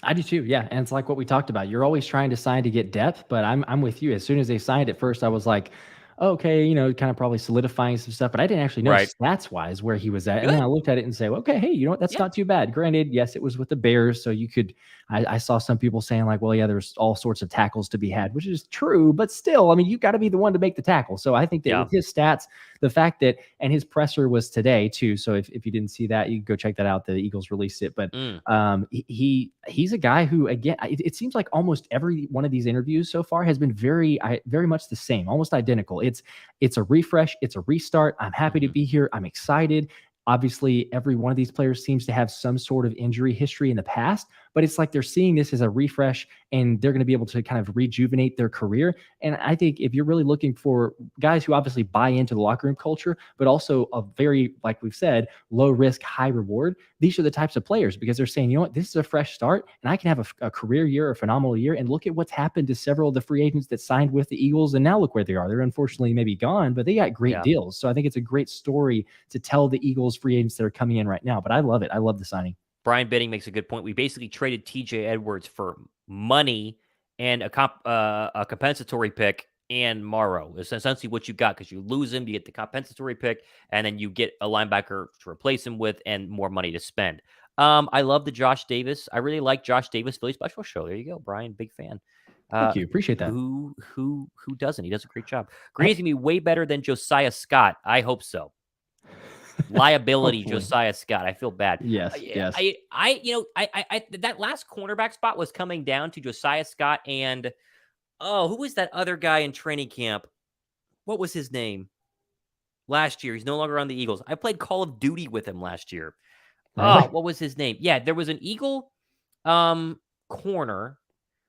I do too, yeah. And it's like what we talked about. You're always trying to sign to get depth, but I'm with you. As soon as they signed at first, I was like, okay, kind of probably solidifying some stuff, but I didn't actually know stats-wise where he was at. And then I looked at it and say, okay, hey, you know what? That's not too bad. Granted, yes, it was with the Bears, so you could I saw some people saying like, well, yeah, there's all sorts of tackles to be had, which is true, but still, you got to be the one to make the tackle. So I think that with his stats, the fact that, and his presser was today too. So if you didn't see that, you can go check that out. The Eagles released it, but he's a guy who, again, it seems like almost every one of these interviews so far has been very much the same, almost identical. It's a refresh. It's a restart. I'm happy to be here. I'm excited. Obviously, every one of these players seems to have some sort of injury history in the past, but it's like they're seeing this as a refresh and they're going to be able to kind of rejuvenate their career. And I think if you're really looking for guys who obviously buy into the locker room culture, but also a very, like we've said, low risk, high reward, these are the types of players because they're saying, you know what, this is a fresh start and I can have a career year, a phenomenal year. And look at what's happened to several of the free agents that signed with the Eagles. And now look where they are. They're unfortunately maybe gone, but they got great deals. So I think it's a great story to tell the Eagles free agents that are coming in right now. But I love it. I love the signing. Brian Bidding makes a good point. We basically traded TJ Edwards for money and a compensatory pick and Morrow. It's essentially what you got because you lose him, you get the compensatory pick, and then you get a linebacker to replace him with and more money to spend. I love the Josh Davis. I really like Josh Davis Philly Special Show. There you go, Brian. Big fan. Thank you. Appreciate that. Who doesn't? He does a great job. Green's gonna be way better than Josiah Scott. I hope so. Liability, Josiah Scott. I feel bad. Yes. I that last cornerback spot was coming down to Josiah Scott and who was that other guy in training camp? What was his name? Last year, he's no longer on the Eagles. I played Call of Duty with him last year. Really? What was his name? Yeah, there was an Eagle corner.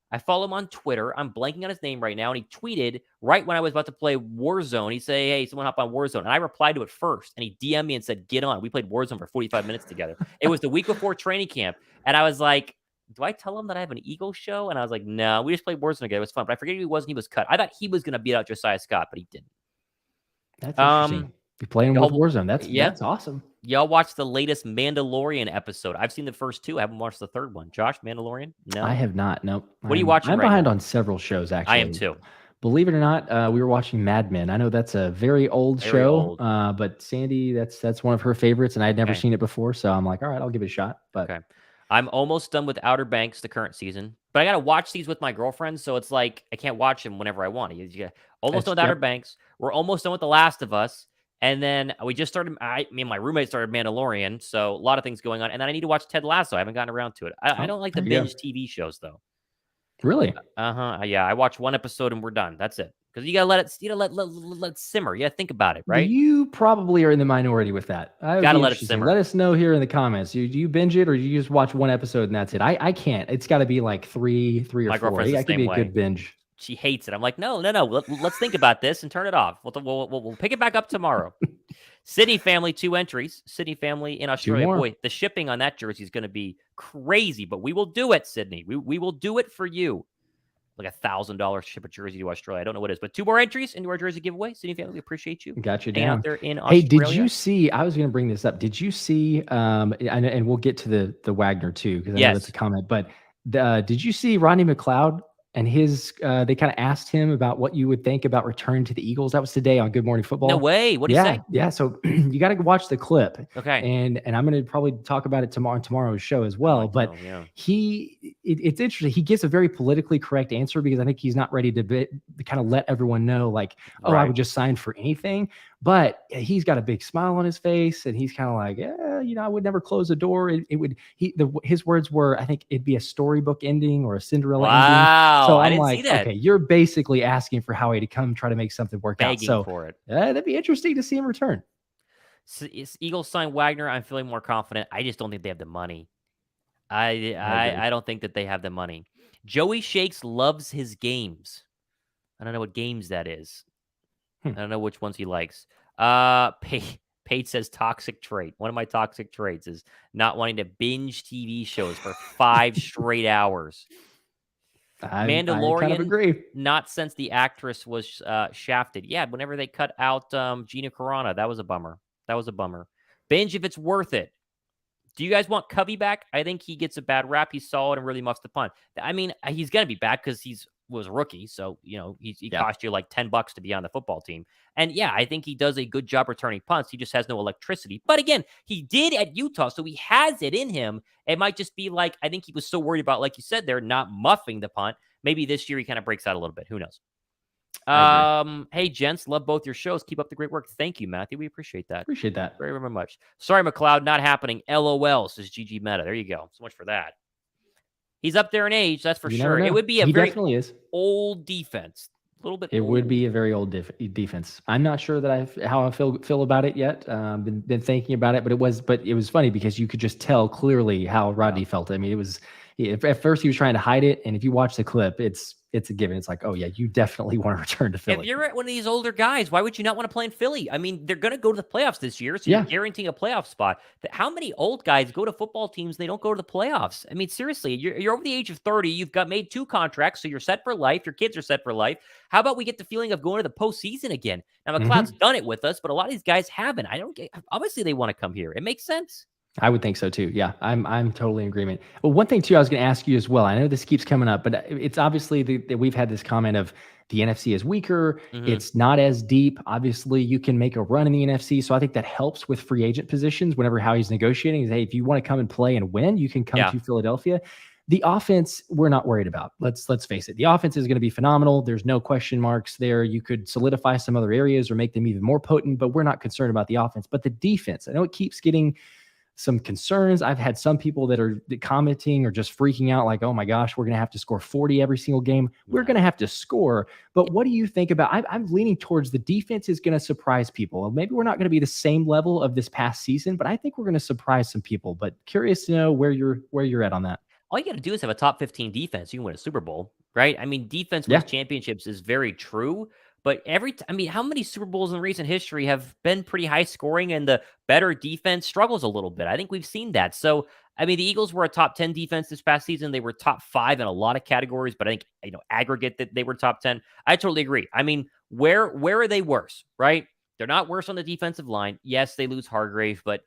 I follow him on Twitter. I'm blanking on his name right now. And he tweeted right when I was about to play Warzone. He said, hey, someone hop on Warzone. And I replied to it first. And he DM'd me and said, get on. We played Warzone for 45 minutes together. It was the week before training camp. And I was like, do I tell him that I have an Eagles show? And I was like, no, we just played Warzone together. It was fun. But I forget who he was and he was cut. I thought he was going to beat out Josiah Scott, but he didn't. That's interesting. You're playing with Warzone. That's awesome. Y'all watched the latest Mandalorian episode. I've seen the first two. I haven't watched the third one. Josh, Mandalorian? No. I have not. Nope. What are you watching I'm right behind now? on several shows, actually. I am too. Believe it or not, we were watching Mad Men. I know that's a very old show, but Sandy, that's one of her favorites, and I had never seen it before, so I'm like, all right, I'll give it a shot. But I'm almost done with Outer Banks, the current season, but I got to watch these with my girlfriend, so it's like I can't watch them whenever I want. Almost done with Outer Banks. We're almost done with The Last of Us. And then we just started, me and my roommate started Mandalorian, so a lot of things going on. And then I need to watch Ted Lasso. I haven't gotten around to it. I don't like the binge TV shows, though. Really? Yeah, I watch one episode and we're done. That's it. Because you gotta let it simmer. You gotta think about it, right? You probably are in the minority with that. Gotta let it simmer. Let us know here in the comments. Do you binge it or do you just watch one episode and that's it? I can't. It's got to be like three or my four. Girlfriend's I could be a good binge. She hates it. I'm like, no. Let's think about this and turn it off. We'll pick it back up tomorrow. Sydney family, 2 entries. Sydney family in Australia. Boy, the shipping on that jersey is going to be crazy, but we will do it, Sydney. We will do it for you. Like $1,000 ship a jersey to Australia. I don't know what it is, but 2 more entries into our jersey giveaway. Sydney family, we appreciate you. Got you down down. Out there in Australia. Hey, did you see? I was going to bring this up. Did you see? And we'll get to the Wagner too because I know that's a comment. But did you see Rodney McLeod? And his, they kind of asked him about what you would think about return to the Eagles. That was today on Good Morning Football. No way. What did he say? Yeah. So you got to watch the clip. Okay. And I'm going to probably talk about it tomorrow's show as well. But it's interesting. He gives a very politically correct answer because I think he's not ready to kind of let everyone know like, I would just sign for anything. But he's got a big smile on his face, and he's kind of like, I would never close the door. His words were, I think it'd be a storybook ending or a Cinderella ending. So I'm like, okay, you're basically asking for Howie to come try to make something work out. So for it. That'd be interesting to see him return. So Eagles sign Wagner. I'm feeling more confident. I just don't think they have the money. I don't think that they have the money. Joey Shakes loves his games. I don't know what games that is. I don't know which ones he likes. Pate says toxic trait. One of my toxic traits is not wanting to binge TV shows for 5 straight hours. Mandalorian, I kind of agree. Not since the actress was shafted. Yeah, whenever they cut out Gina Carano, that was a bummer. Binge if it's worth it. Do you guys want Covey back? I think he gets a bad rap. He's solid and really muffs the punt. I mean, he's going to be back because was a rookie. So, he cost you like $10 to be on the football team. And yeah, I think he does a good job returning punts. He just has no electricity. But again, he did at Utah, so he has it in him. It might just be like, I think he was so worried about, like you said, they're not muffing the punt. Maybe this year he kind of breaks out a little bit. Who knows? Hey, gents, love both your shows. Keep up the great work. Thank you, Matthew. We appreciate that. Very, very much. Sorry, McLeod, not happening. LOL, says GG Meta. There you go. So much for that. He's up there in age, that's for sure. It would be a very old defense. A little bit. It would be a very old defense. I'm not sure that how I feel about it yet. Been thinking about it, but it was funny because you could just tell clearly how Rodney felt. I mean, it was At first he was trying to hide it, and if you watch the clip, it's a given. It's like, oh yeah, you definitely want to return to Philly. If you're one of these older guys, why would you not want to play in Philly? I mean, they're going to go to the playoffs this year, so you're guaranteeing a playoff spot. How many old guys go to football teams, they don't go to the playoffs? I mean, seriously, you're over the age of 30. You've made 2 contracts, so you're set for life. Your kids are set for life. How about we get the feeling of going to the postseason again? Now, McLeod's done it with us, but a lot of these guys haven't. Obviously, they want to come here. It makes sense. I would think so too. Yeah, I'm totally in agreement. Well, one thing too, I was going to ask you as well. I know this keeps coming up, but it's obviously that we've had this comment of the NFC is weaker. It's not as deep. Obviously, you can make a run in the NFC, so I think that helps with free agent positions. Whenever Howie's negotiating, is hey, if you want to come and play and win, you can come to Philadelphia. The offense, we're not worried about. Let's face it. The offense is going to be phenomenal. There's no question marks there. You could solidify some other areas or make them even more potent, but we're not concerned about the offense. But the defense, I know it keeps getting some concerns. I've had some people that are commenting or just freaking out like, oh my gosh, we're going to have to score 40 every single game. We're going to have to score. But what do you think about, I'm leaning towards the defense is going to surprise people. Maybe we're not going to be the same level of this past season, but I think we're going to surprise some people. But curious to know where you're at on that. All you got to do is have a top 15 defense. You can win a Super Bowl, right? I mean, defense wins championships is very true. But how many Super Bowls in recent history have been pretty high scoring and the better defense struggles a little bit? I think we've seen that. So, I mean, the Eagles were a top 10 defense this past season. They were top 5 in a lot of categories, but I think, aggregate that they were top 10. I totally agree. I mean, where are they worse, right? They're not worse on the defensive line. Yes, they lose Hargrave, but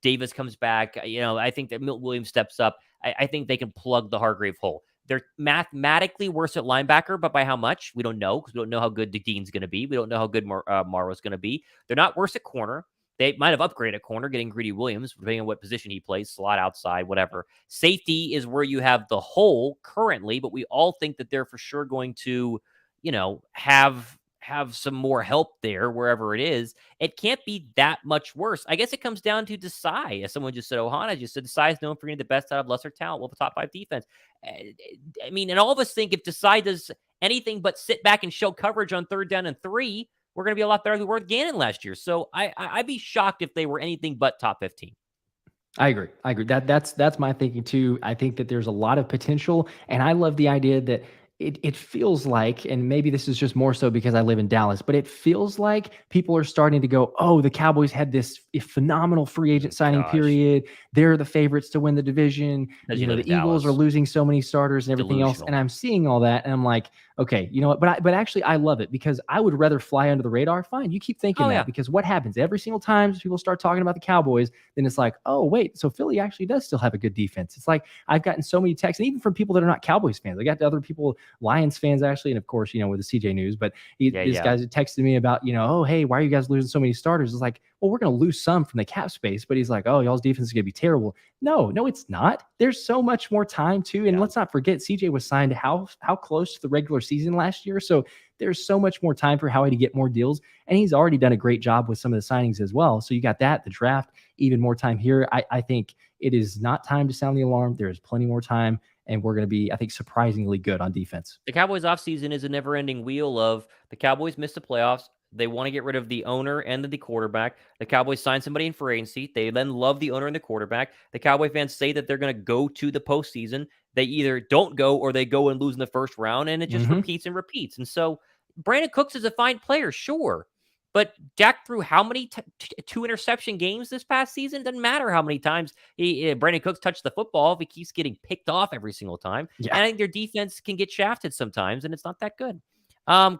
Davis comes back. I think that Milton Williams steps up. I think they can plug the Hargrave hole. They're mathematically worse at linebacker, but by how much? We don't know because we don't know how good Dean's going to be. We don't know how good Morrow's going to be. They're not worse at corner. They might have upgraded at corner, getting Greedy Williams, depending on what position he plays, slot outside, whatever. Safety is where you have the hole currently, but we all think that they're for sure going to, have some more help there wherever it is. It can't be that much worse. I guess it comes down to Desai. As someone just said, Ohana just said, Desai is known for getting the best out of lesser talent. We'll have a top 5 defense. I mean, and all of us think if Desai does anything but sit back and show coverage on 3rd down and 3, we're going to be a lot better than we were with Gannon last year. So I'd be shocked if they were anything but top 15. I agree. That's my thinking too. I think that there's a lot of potential, and I love the idea that it feels like, and maybe this is just more so because I live in Dallas, but it feels like people are starting to go, oh, the Cowboys had this phenomenal free agent signing period. They're the favorites to win the division. The Eagles are losing so many starters and everything else. And I'm seeing all that, and I'm like, okay, you know what? But actually, I love it because I would rather fly under the radar. Fine, you keep thinking that because what happens every single time people start talking about the Cowboys, then it's like, oh wait, so Philly actually does still have a good defense. It's like I've gotten so many texts, and even from people that are not Cowboys fans. I got to other people, Lions fans actually, and of course, with the CJ News. But these guys texted me about, oh hey, why are you guys losing so many starters? It's like, well, we're going to lose some from the cap space, but he's like, oh, y'all's defense is going to be terrible. No, it's not. There's so much more time too. And let's not forget, CJ was signed how close to the regular season last year. So there's so much more time for Howie to get more deals. And he's already done a great job with some of the signings as well. So you got that, the draft, even more time here. I think it is not time to sound the alarm. There is plenty more time. And we're going to be, I think, surprisingly good on defense. The Cowboys offseason is a never-ending wheel of the Cowboys missed the playoffs. They want to get rid of the owner and the quarterback. The Cowboys signed somebody in free agency. They then love the owner and the quarterback. The Cowboy fans say that they're going to go to the postseason. They either don't go or they go and lose in the first round, and it just repeats and repeats. And so Brandon Cooks is a fine player, sure. But Dak threw how many 2 interception games this past season? It doesn't matter how many times Brandon Cooks touched the football if he keeps getting picked off every single time. Yeah. And I think their defense can get shafted sometimes, and it's not that good.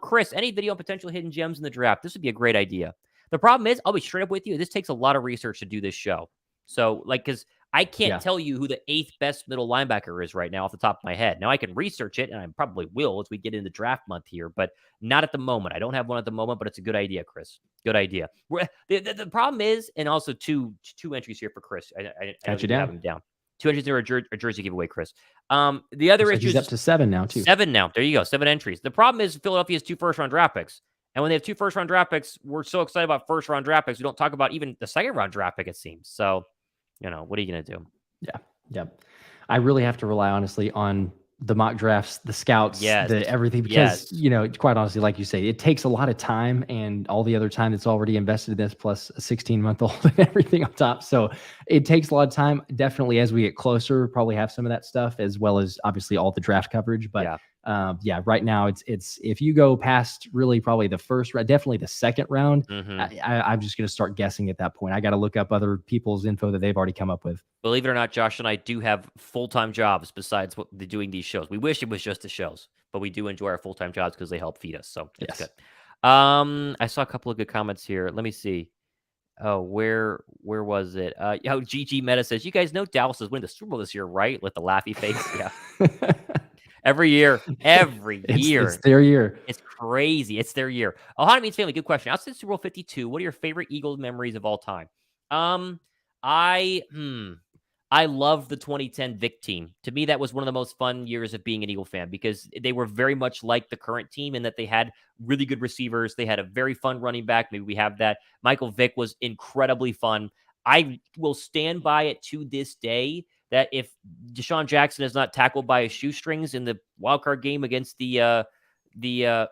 Chris, any video on potential hidden gems in the draft? This would be a great idea. The problem is, I'll be straight up with you, this takes a lot of research to do this show. So, because I can't tell you who the 8th best middle linebacker is right now off the top of my head. Now, I can research it, and I probably will as we get into draft month here, but not at the moment. I don't have one at the moment, but it's a good idea, Chris. Good idea. The problem is, and also two entries here for Chris. I got you down. Have him down. 2 entries are a jersey giveaway, Chris. The other issue is up to 7 now, too. 7 now. There you go. 7 entries. The problem is Philadelphia has 2 first-round draft picks. And when they have 2 first-round draft picks, we're so excited about first-round draft picks, we don't talk about even the second-round draft pick, it seems. So, what are you going to do? Yeah. I really have to rely, honestly, on the mock drafts, the scouts, Yes. the everything, because, Yes. quite honestly, like you say, it takes a lot of time and all the other time that's already invested in this, plus a 16-month-old and everything on top. So it takes a lot of time. Definitely as we get closer, probably have some of that stuff, as well as obviously all the draft coverage. But right now it's if you go past really probably the first round, definitely the second round, I'm just going to start guessing at that point. I got to look up other people's info that they've already come up with. Believe it or not, Josh and I do have full-time jobs besides doing these shows. We wish it was just the shows, but we do enjoy our full-time jobs because they help feed us. So it's good. I saw a couple of good comments here. Let me see. Oh, where was it? GG Meta says, you guys know Dallas is winning the Super Bowl this year, right? With the laughy face. Yeah. Every year. It's their year. It's crazy. It's their year. Ohana Means Family, good question. Outside Super Bowl 52, what are your favorite Eagles memories of all time? I love the 2010 Vic team. To me, that was one of the most fun years of being an Eagle fan because they were very much like the current team in that they had really good receivers. They had a very fun running back. Maybe we have that. Michael Vick was incredibly fun. I will stand by it to this day that if Deshaun Jackson is not tackled by his shoestrings in the wildcard game against the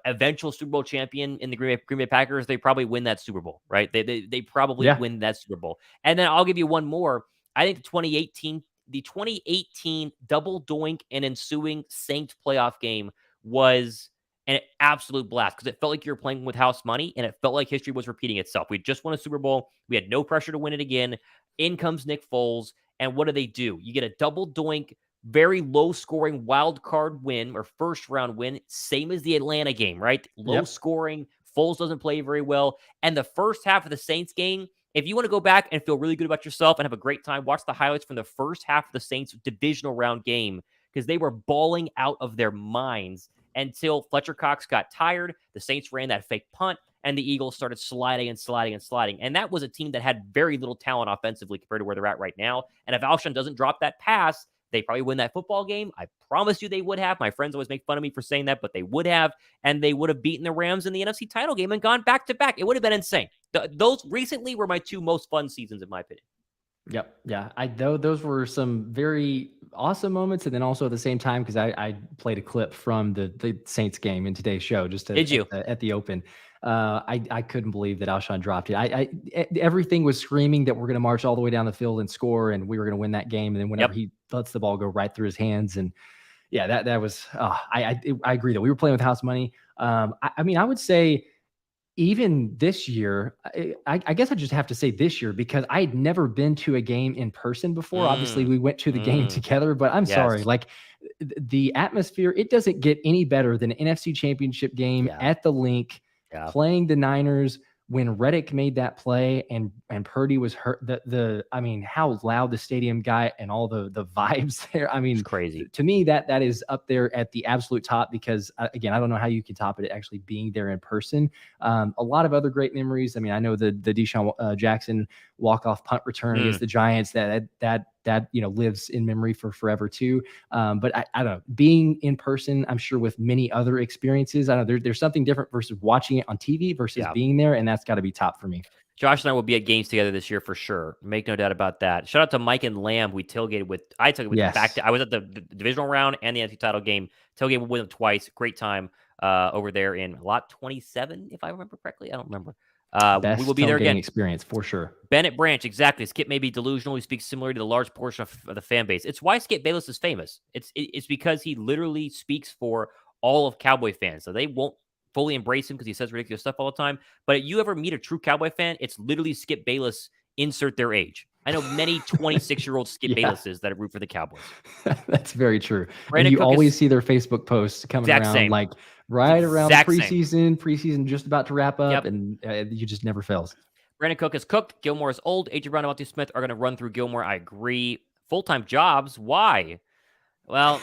eventual Super Bowl champion in the Green Bay Packers, they probably win that Super Bowl, right? They probably win that Super Bowl. And then I'll give you one more. I think the 2018 double doink and ensuing Saints playoff game was an absolute blast because it felt like you were playing with house money and it felt like history was repeating itself. We just won a Super Bowl. We had no pressure to win it again. In comes Nick Foles. And what do? You get a double doink, very low scoring wild card win or first round win, same as the Atlanta game, right? Low scoring. Foles doesn't play very well. And the first half of the Saints game, if you want to go back and feel really good about yourself and have a great time, watch the highlights from the first half of the Saints divisional round game because they were bawling out of their minds until Fletcher Cox got tired. The Saints ran that fake punt, and the Eagles started sliding and sliding and sliding. And that was a team that had very little talent offensively compared to where they're at right now. And if Alshon doesn't drop that pass, they probably win that football game. I promise you they would have. My friends always make fun of me for saying that, but they would have. And they would have beaten the Rams in the NFC title game and gone back to back. It would have been insane. Those recently were my two most fun seasons, in my opinion. Yep. Yeah. Those were some very awesome moments. And then also at the same time, because I played a clip from the Saints game in today's show, just Did you? At the open. I couldn't believe that Alshon dropped it. Everything was screaming that we're going to march all the way down the field and score, and we were going to win that game. And then whenever he lets the ball go right through his hands, and that was, I agree that we were playing with house money. I mean, I would say even this year, I guess I just have to say this year because I had never been to a game in person before. Obviously, we went to the game together, but I'm sorry, like the atmosphere, it doesn't get any better than an NFC Championship game at the Linc. Playing the Niners when Reddick made that play and Purdy was hurt. I mean, how loud the stadium got and all the vibes there. I mean, it's crazy to me. That is up there at the absolute top because again, I don't know how you can top it actually being there in person. A lot of other great memories. I mean, I know the Deshaun Jackson walk-off punt return against the Giants that lives in memory for forever too. But I don't know, being in person, I'm sure with many other experiences, I don't know, there's something different versus watching it on TV versus being there. And that's got to be top for me. Josh and I will be at games together this year for sure. Make no doubt about that. Shout out to Mike and Lamb. We tailgated with. I took it with I was at the divisional round and the NFC title game. Tailgated with them twice. Great time over there in lot 27, if I remember correctly. I don't remember. We will be there again. Experience for sure. Bennett Branch, exactly. Skip may be delusional. He speaks similar to the large portion of the fan base. It's why Skip Bayless is famous. It's because he literally speaks for all of Cowboy fans. So they won't fully embrace him because he says ridiculous stuff all the time. But if you ever meet a true Cowboy fan, it's literally Skip Bayless, insert their age. I know many 26-year-old Skip Baylesses that root for the Cowboys. That's very true. Brandon and you always see their Facebook posts coming around like right around preseason just about to wrap up, and you just never fails. Brandon Cook is cooked. Gilmore is old. A.J. Brown and Monty Smith are going to run through Gilmore. I agree. Full-time jobs. Why? Well,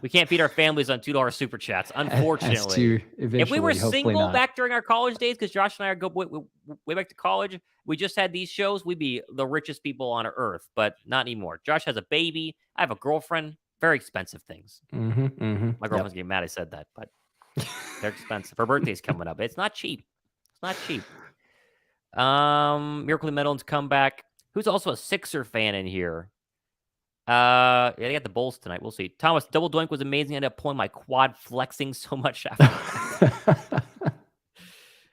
we can't feed our families on $2 super chats, unfortunately. If we were single back during our college days, because Josh and I go way back to college, we just had these shows, we'd be the richest people on earth, but not anymore. Josh has a baby. I have a girlfriend. Very expensive things. My girlfriend's getting mad I said that, but they're expensive. Her birthday's coming up. It's not cheap. It's not cheap. Miracle in Meadowlands comeback. Who's also a Sixer fan in here? Yeah, they got the Bulls tonight. We'll see. Thomas, double doink was amazing. I ended up pulling my quad flexing so much after that.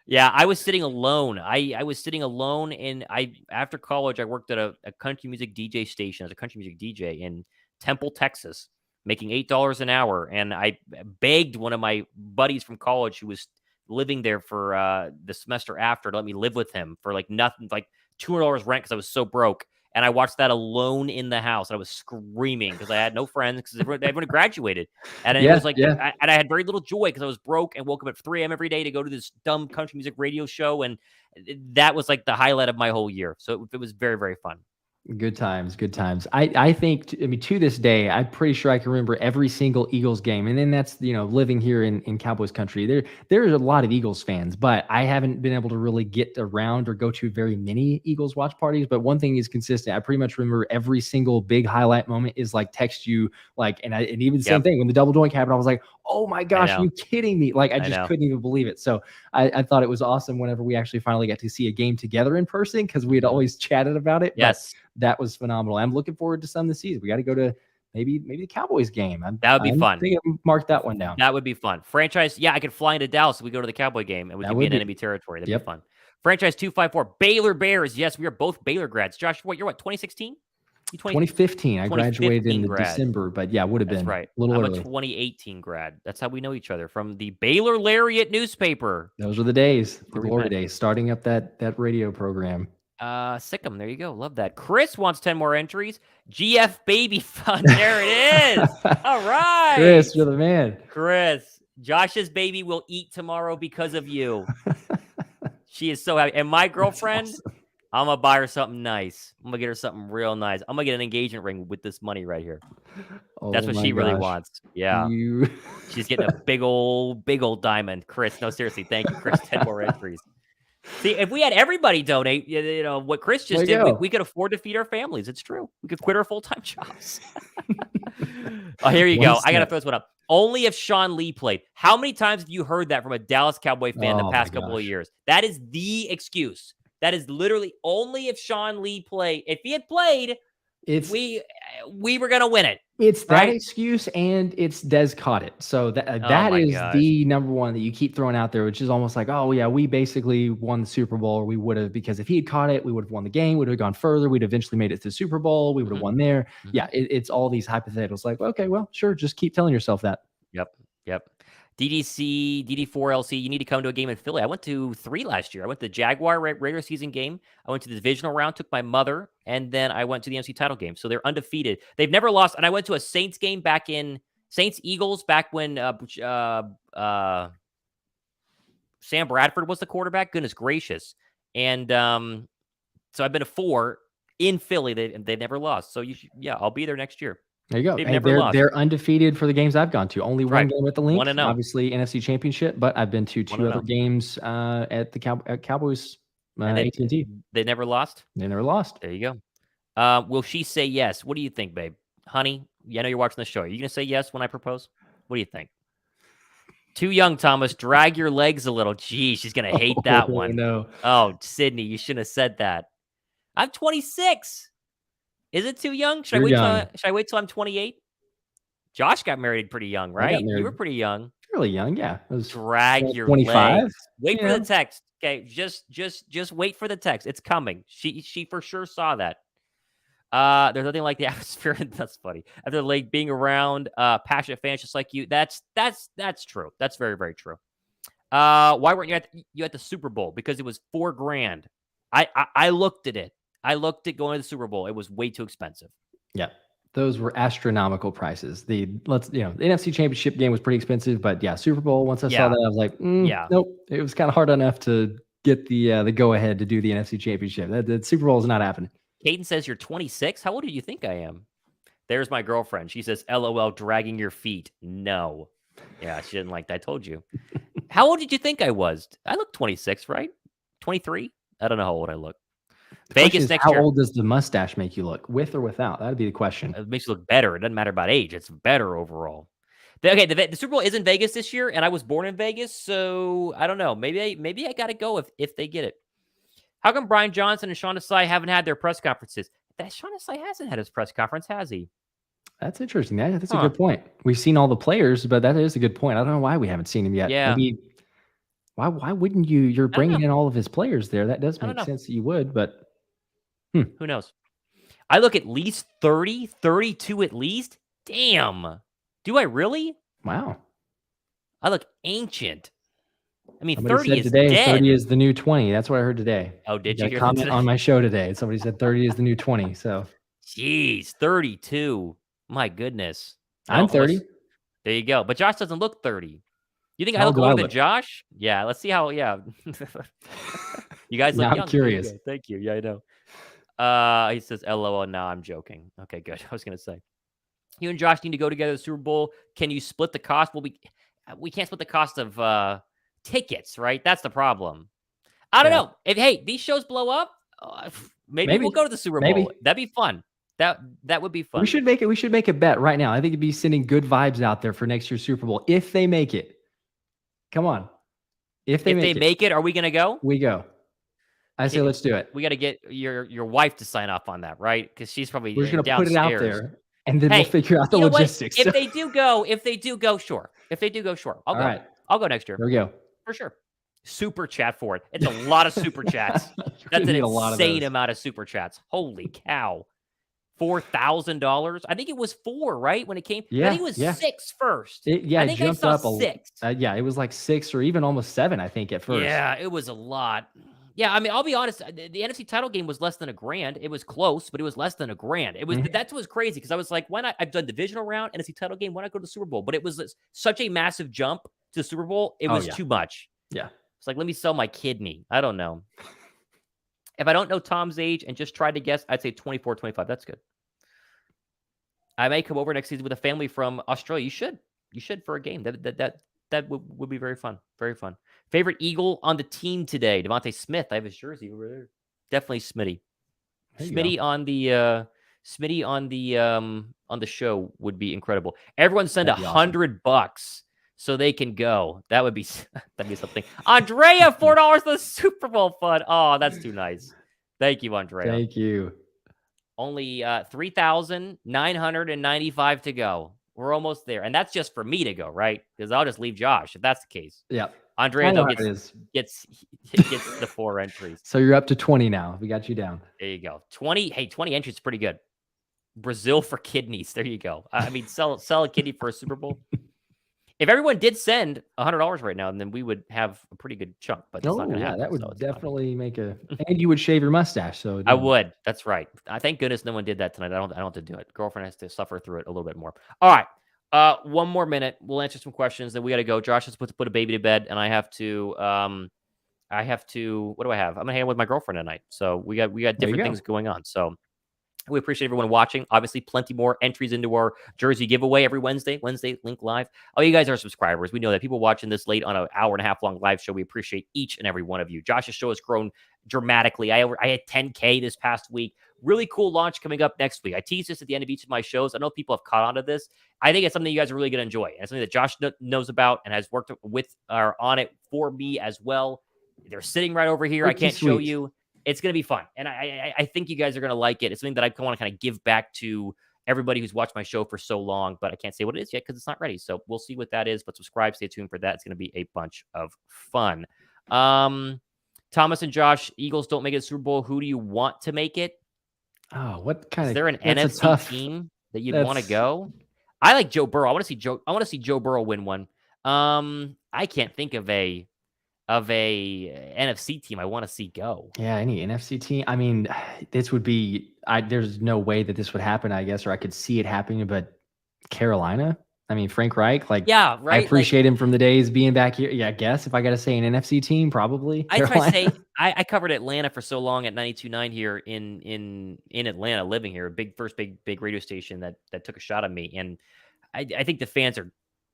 Yeah, I was sitting alone. I was sitting alone, and after college, I worked at a country music DJ station as a country music DJ in Temple, Texas, making $8 an hour. And I begged one of my buddies from college who was living there for the semester after to let me live with him for like nothing, like $200 rent because I was so broke. And I watched that alone in the house. I was screaming because I had no friends because everyone graduated. And it was like, I had very little joy because I was broke and woke up at 3 a.m. every day to go to this dumb country music radio show. And that was like the highlight of my whole year. So it was very, very fun. Good times, good times. I think, I mean, to this day, I'm pretty sure I can remember every single Eagles game. And then that's, living here in Cowboys country. There's a lot of Eagles fans, but I haven't been able to really get around or go to very many Eagles watch parties. But one thing is consistent. I pretty much remember every single big highlight moment is like text you, and even the same thing when the double doink happened, I was like, oh my gosh, are you kidding me? Like, I just couldn't even believe it. So I thought it was awesome whenever we actually finally got to see a game together in person because we had always chatted about it. Yes. That was phenomenal. I'm looking forward to some this season. We got to go to maybe the Cowboys game. That would be fun. I think I marked that one down. That would be fun. Franchise, I could fly into Dallas if we go to the Cowboy game and we can be in enemy territory. That'd be fun. Franchise 254, Baylor Bears. Yes, we are both Baylor grads. Josh, you're what, 2016? 2015. I graduated in December, but would have been right. A little I'm early. a 2018 grad. That's how we know each other, from the Baylor Lariat newspaper. Those were the days, the glory days, starting up that radio program. Sick'em. There you go. Love that. Chris wants 10 more entries. GF Baby Fun. There it is. All right. Chris, you're the man. Chris, Josh's baby will eat tomorrow because of you. She is so happy. And my girlfriend, awesome. I'm going to buy her something nice. I'm going to get her something real nice. I'm going to get an engagement ring with this money right here. That's what she really wants. Yeah. She's getting a big old diamond. Chris, no, seriously. Thank you, Chris. 10 more entries. See, if we had everybody donate, what Chris just did, we could afford to feed our families. It's true. We could quit our full-time jobs. Oh, here you go. I got to throw this one up. Only if Sean Lee played. How many times have you heard that from a Dallas Cowboy fan the past couple of years? That is the excuse. That is literally only if Sean Lee played. If he had played, we were going to win it. It's that excuse, and it's Des caught it. So that is the number one that you keep throwing out there, which is almost like, oh yeah, we basically won the Super Bowl, or we would have, because if he had caught it, we would have won the game, would have gone further, we'd eventually made it to the Super Bowl, we would have won there. Yeah, it's all these hypotheticals. Like, okay, well, sure, just keep telling yourself that. Yep. DD4LC, you need to come to a game in Philly. I went to 3 last year. I went to the Jaguar regular season game. I went to the divisional round, took my mother, and then I went to the NFC title game. So they're undefeated. They've never lost. And I went to a Saints game back in Saints-Eagles back when Sam Bradford was the quarterback. Goodness gracious. And so I've been to 4 in Philly. They've never lost. So I'll be there next year. There you go. They're undefeated for the games I've gone to. Only one game at the Linc, obviously NFC Championship, but I've been to 2 other games at the Cowboys AT&T. They never lost? They never lost. There you go. Will she say yes? What do you think, babe? Honey, I know you're watching the show. Are you going to say yes when I propose? What do you think? Too young, Thomas. Drag your legs a little. Gee, she's going to hate that one. No. Oh, Sydney, you shouldn't have said that. I'm 26. Is it too young? Should I wait till I'm 28? Josh got married pretty young, right? You were pretty young. Fairly young, yeah. Drag your 25. legs. Wait for the text. Okay, just wait for the text. It's coming. She for sure saw that. There's nothing like the atmosphere. That's funny. After like being around passionate fans just like you. That's true. That's very, very true. Why weren't you at the Super Bowl? Because it was $4,000. I looked at it. I looked at going to the Super Bowl. It was way too expensive. Yeah. Those were astronomical prices. The NFC Championship game was pretty expensive, but Super Bowl, once I saw that, I was like, nope. It was kind of hard enough to get the go ahead to do the NFC Championship. The Super Bowl is not happening. Caden says you're 26. How old do you think I am? There's my girlfriend. She says, LOL, dragging your feet. No. Yeah, she didn't like that. I told you. How old did you think I was? I look 26, right? 23? I don't know how old I look. Vegas next year. How old does the mustache make you look, with or without? That'd be the question. It makes you look better. It doesn't matter about age. It's better overall. The Super Bowl is in Vegas this year, and I was born in Vegas, so I don't know. Maybe I got to go if they get it. How come Brian Johnson and Sean Desai haven't had their press conferences? Sean Desai hasn't had his press conference, has he? That's interesting. That's a good point. We've seen all the players, but that is a good point. I don't know why we haven't seen him yet. Yeah. Maybe why wouldn't you? You're bringing in all of his players there. That does make sense that you would, but who knows? I look at least 30, 32 at least. Damn. Do I really? Wow. I look ancient. I mean, somebody 30 said is today, dead. 30 is the new 20. That's what I heard today. Oh, did you hear comment that today? on my show today? Somebody said 30 is the new 20. So, jeez, 32. My goodness. I'm 30. There you go. But Josh doesn't look 30. You think I look older than Josh? Yeah, let's see how. Yeah. You guys look young. I'm curious. Thank you. Yeah, I know. He says, LOL. No, I'm joking. Okay, good. I was going to say, you and Josh need to go together to the Super Bowl. Can you split the cost? Well, we can't split the cost of tickets, right? That's the problem. I don't know. If these shows blow up, maybe we'll go to the Super Bowl. That'd be fun. That would be fun. We should make a bet right now. I think it'd be sending good vibes out there for next year's Super Bowl if they make it. Come on. If they make it, are we going to go? We go. I say let's do it. We got to get your wife to sign off on that, right? Because she's probably we're going to put it out there, and then we'll figure out the logistics. If they do go, sure. If they do go, sure. I'll go. Right. I'll go next year. There we go. For sure. Super chat for it. It's a lot of super chats. That's an insane amount of super chats. Holy cow. $4,000. I think it was 4, right? When it came. Yeah. I think it was 6 first. I think it jumped up 6. It was like 6 or even almost 7, I think, at first. Yeah, it was a lot. Yeah, I mean, I'll be honest. The NFC title game was less than $1,000. It was close, but it was less than $1,000. It was that was crazy because I was like, why not? I've done divisional round, NFC title game. Why not go to the Super Bowl? But it was such a massive jump to the Super Bowl. It was too much. Yeah, it's like, let me sell my kidney. I don't know. If I don't know Tom's age and just tried to guess, I'd say 24, 25. That's good. I may come over next season with a family from Australia. You should for a game. That would be very fun. Very fun. Favorite Eagle on the team today? Devontae Smith. I have his jersey over there. Definitely Smitty. Smitty on the show would be incredible. Everyone send $100 so they can go. That'd be something. Andrea, $4 for the Super Bowl fund. Oh, that's too nice. Thank you, Andrea. Thank you. Only 3,995 to go. We're almost there. And that's just for me to go, right? Because I'll just leave Josh if that's the case. Yeah. Andrea gets the 4 entries. So you're up to 20 now. We got you down. There you go. 20. Hey, 20 entries is pretty good. Brazil for kidneys. There you go. I mean, sell a kidney for a Super Bowl. If everyone did send $100 right now, then we would have a pretty good chunk. But that's not going to happen. That would definitely make and you would shave your mustache. So I would. That's right. Thank goodness no one did that tonight. I don't have to do it. Girlfriend has to suffer through it a little bit more. All right. 1 more minute. We'll answer some questions. Then we got to go. Josh has put a baby to bed, and I have to. What do I have? I'm gonna hang out with my girlfriend tonight. So we got different things going on. So we appreciate everyone watching. Obviously, plenty more entries into our jersey giveaway every Wednesday. Linc Live. Oh, you guys are subscribers. We know that people watching this late on an hour and a half long live show. We appreciate each and every one of you. Josh's show has grown dramatically. I had 10K this past week. Really cool launch coming up next week. I tease this at the end of each of my shows. I know people have caught on to this. I think it's something you guys are really going to enjoy. And it's something that Josh knows about and has worked with or on it for me as well. They're sitting right over here. I can't show you. It's going to be fun. And I think you guys are going to like it. It's something that I want to kind of give back to everybody who's watched my show for so long, but I can't say what it is yet because it's not ready. So we'll see what that is, but subscribe, stay tuned for that. It's going to be a bunch of fun. Thomas and Josh, Eagles don't make it to Super Bowl. Who do you want to make it? Oh, what kind is there an NFC team that you'd want to go? I like Joe Burrow. I want to see Joe Burrow win one. I can't think of a NFC team I want to see go. Yeah, any NFC team. I mean, this would be. There's no way that this would happen, I guess, or I could see it happening. But Carolina. I mean, Frank Reich. Yeah, right. I appreciate him from the days being back here. Yeah, I guess if I got to say an NFC team, probably. I try to say I covered Atlanta for so long at 92.9 here in Atlanta, living here, first big radio station that took a shot at me, and I think the fans are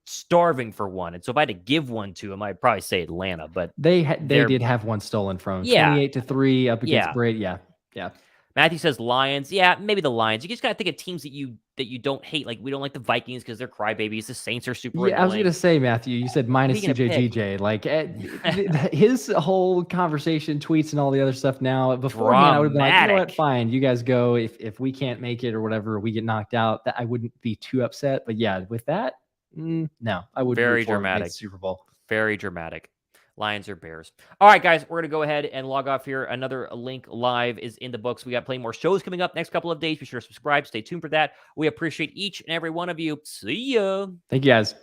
starving for one. And so if I had to give one to him, I'd probably say Atlanta. But they did have one stolen from 28-3 up against Brady. Yeah. Matthew says Lions. Yeah, maybe the Lions. You just got to think of teams that you don't hate. Like, we don't like the Vikings because they're crybabies. The Saints are super annoying. I was going to say, Matthew, you said minus CJGJ. Like, his whole conversation, tweets, and all the other stuff now, beforehand, I would have been like, you know what, fine. You guys go. If we can't make it or whatever, we get knocked out, that I wouldn't be too upset. But yeah, with that, no, I wouldn't. Very dramatic. Super Bowl. Very dramatic. Lions or Bears. All right, guys, we're going to go ahead and log off here. Another Linc Live is in the books. We got plenty more shows coming up next couple of days. Be sure to subscribe. Stay tuned for that. We appreciate each and every one of you. See ya. Thank you, guys.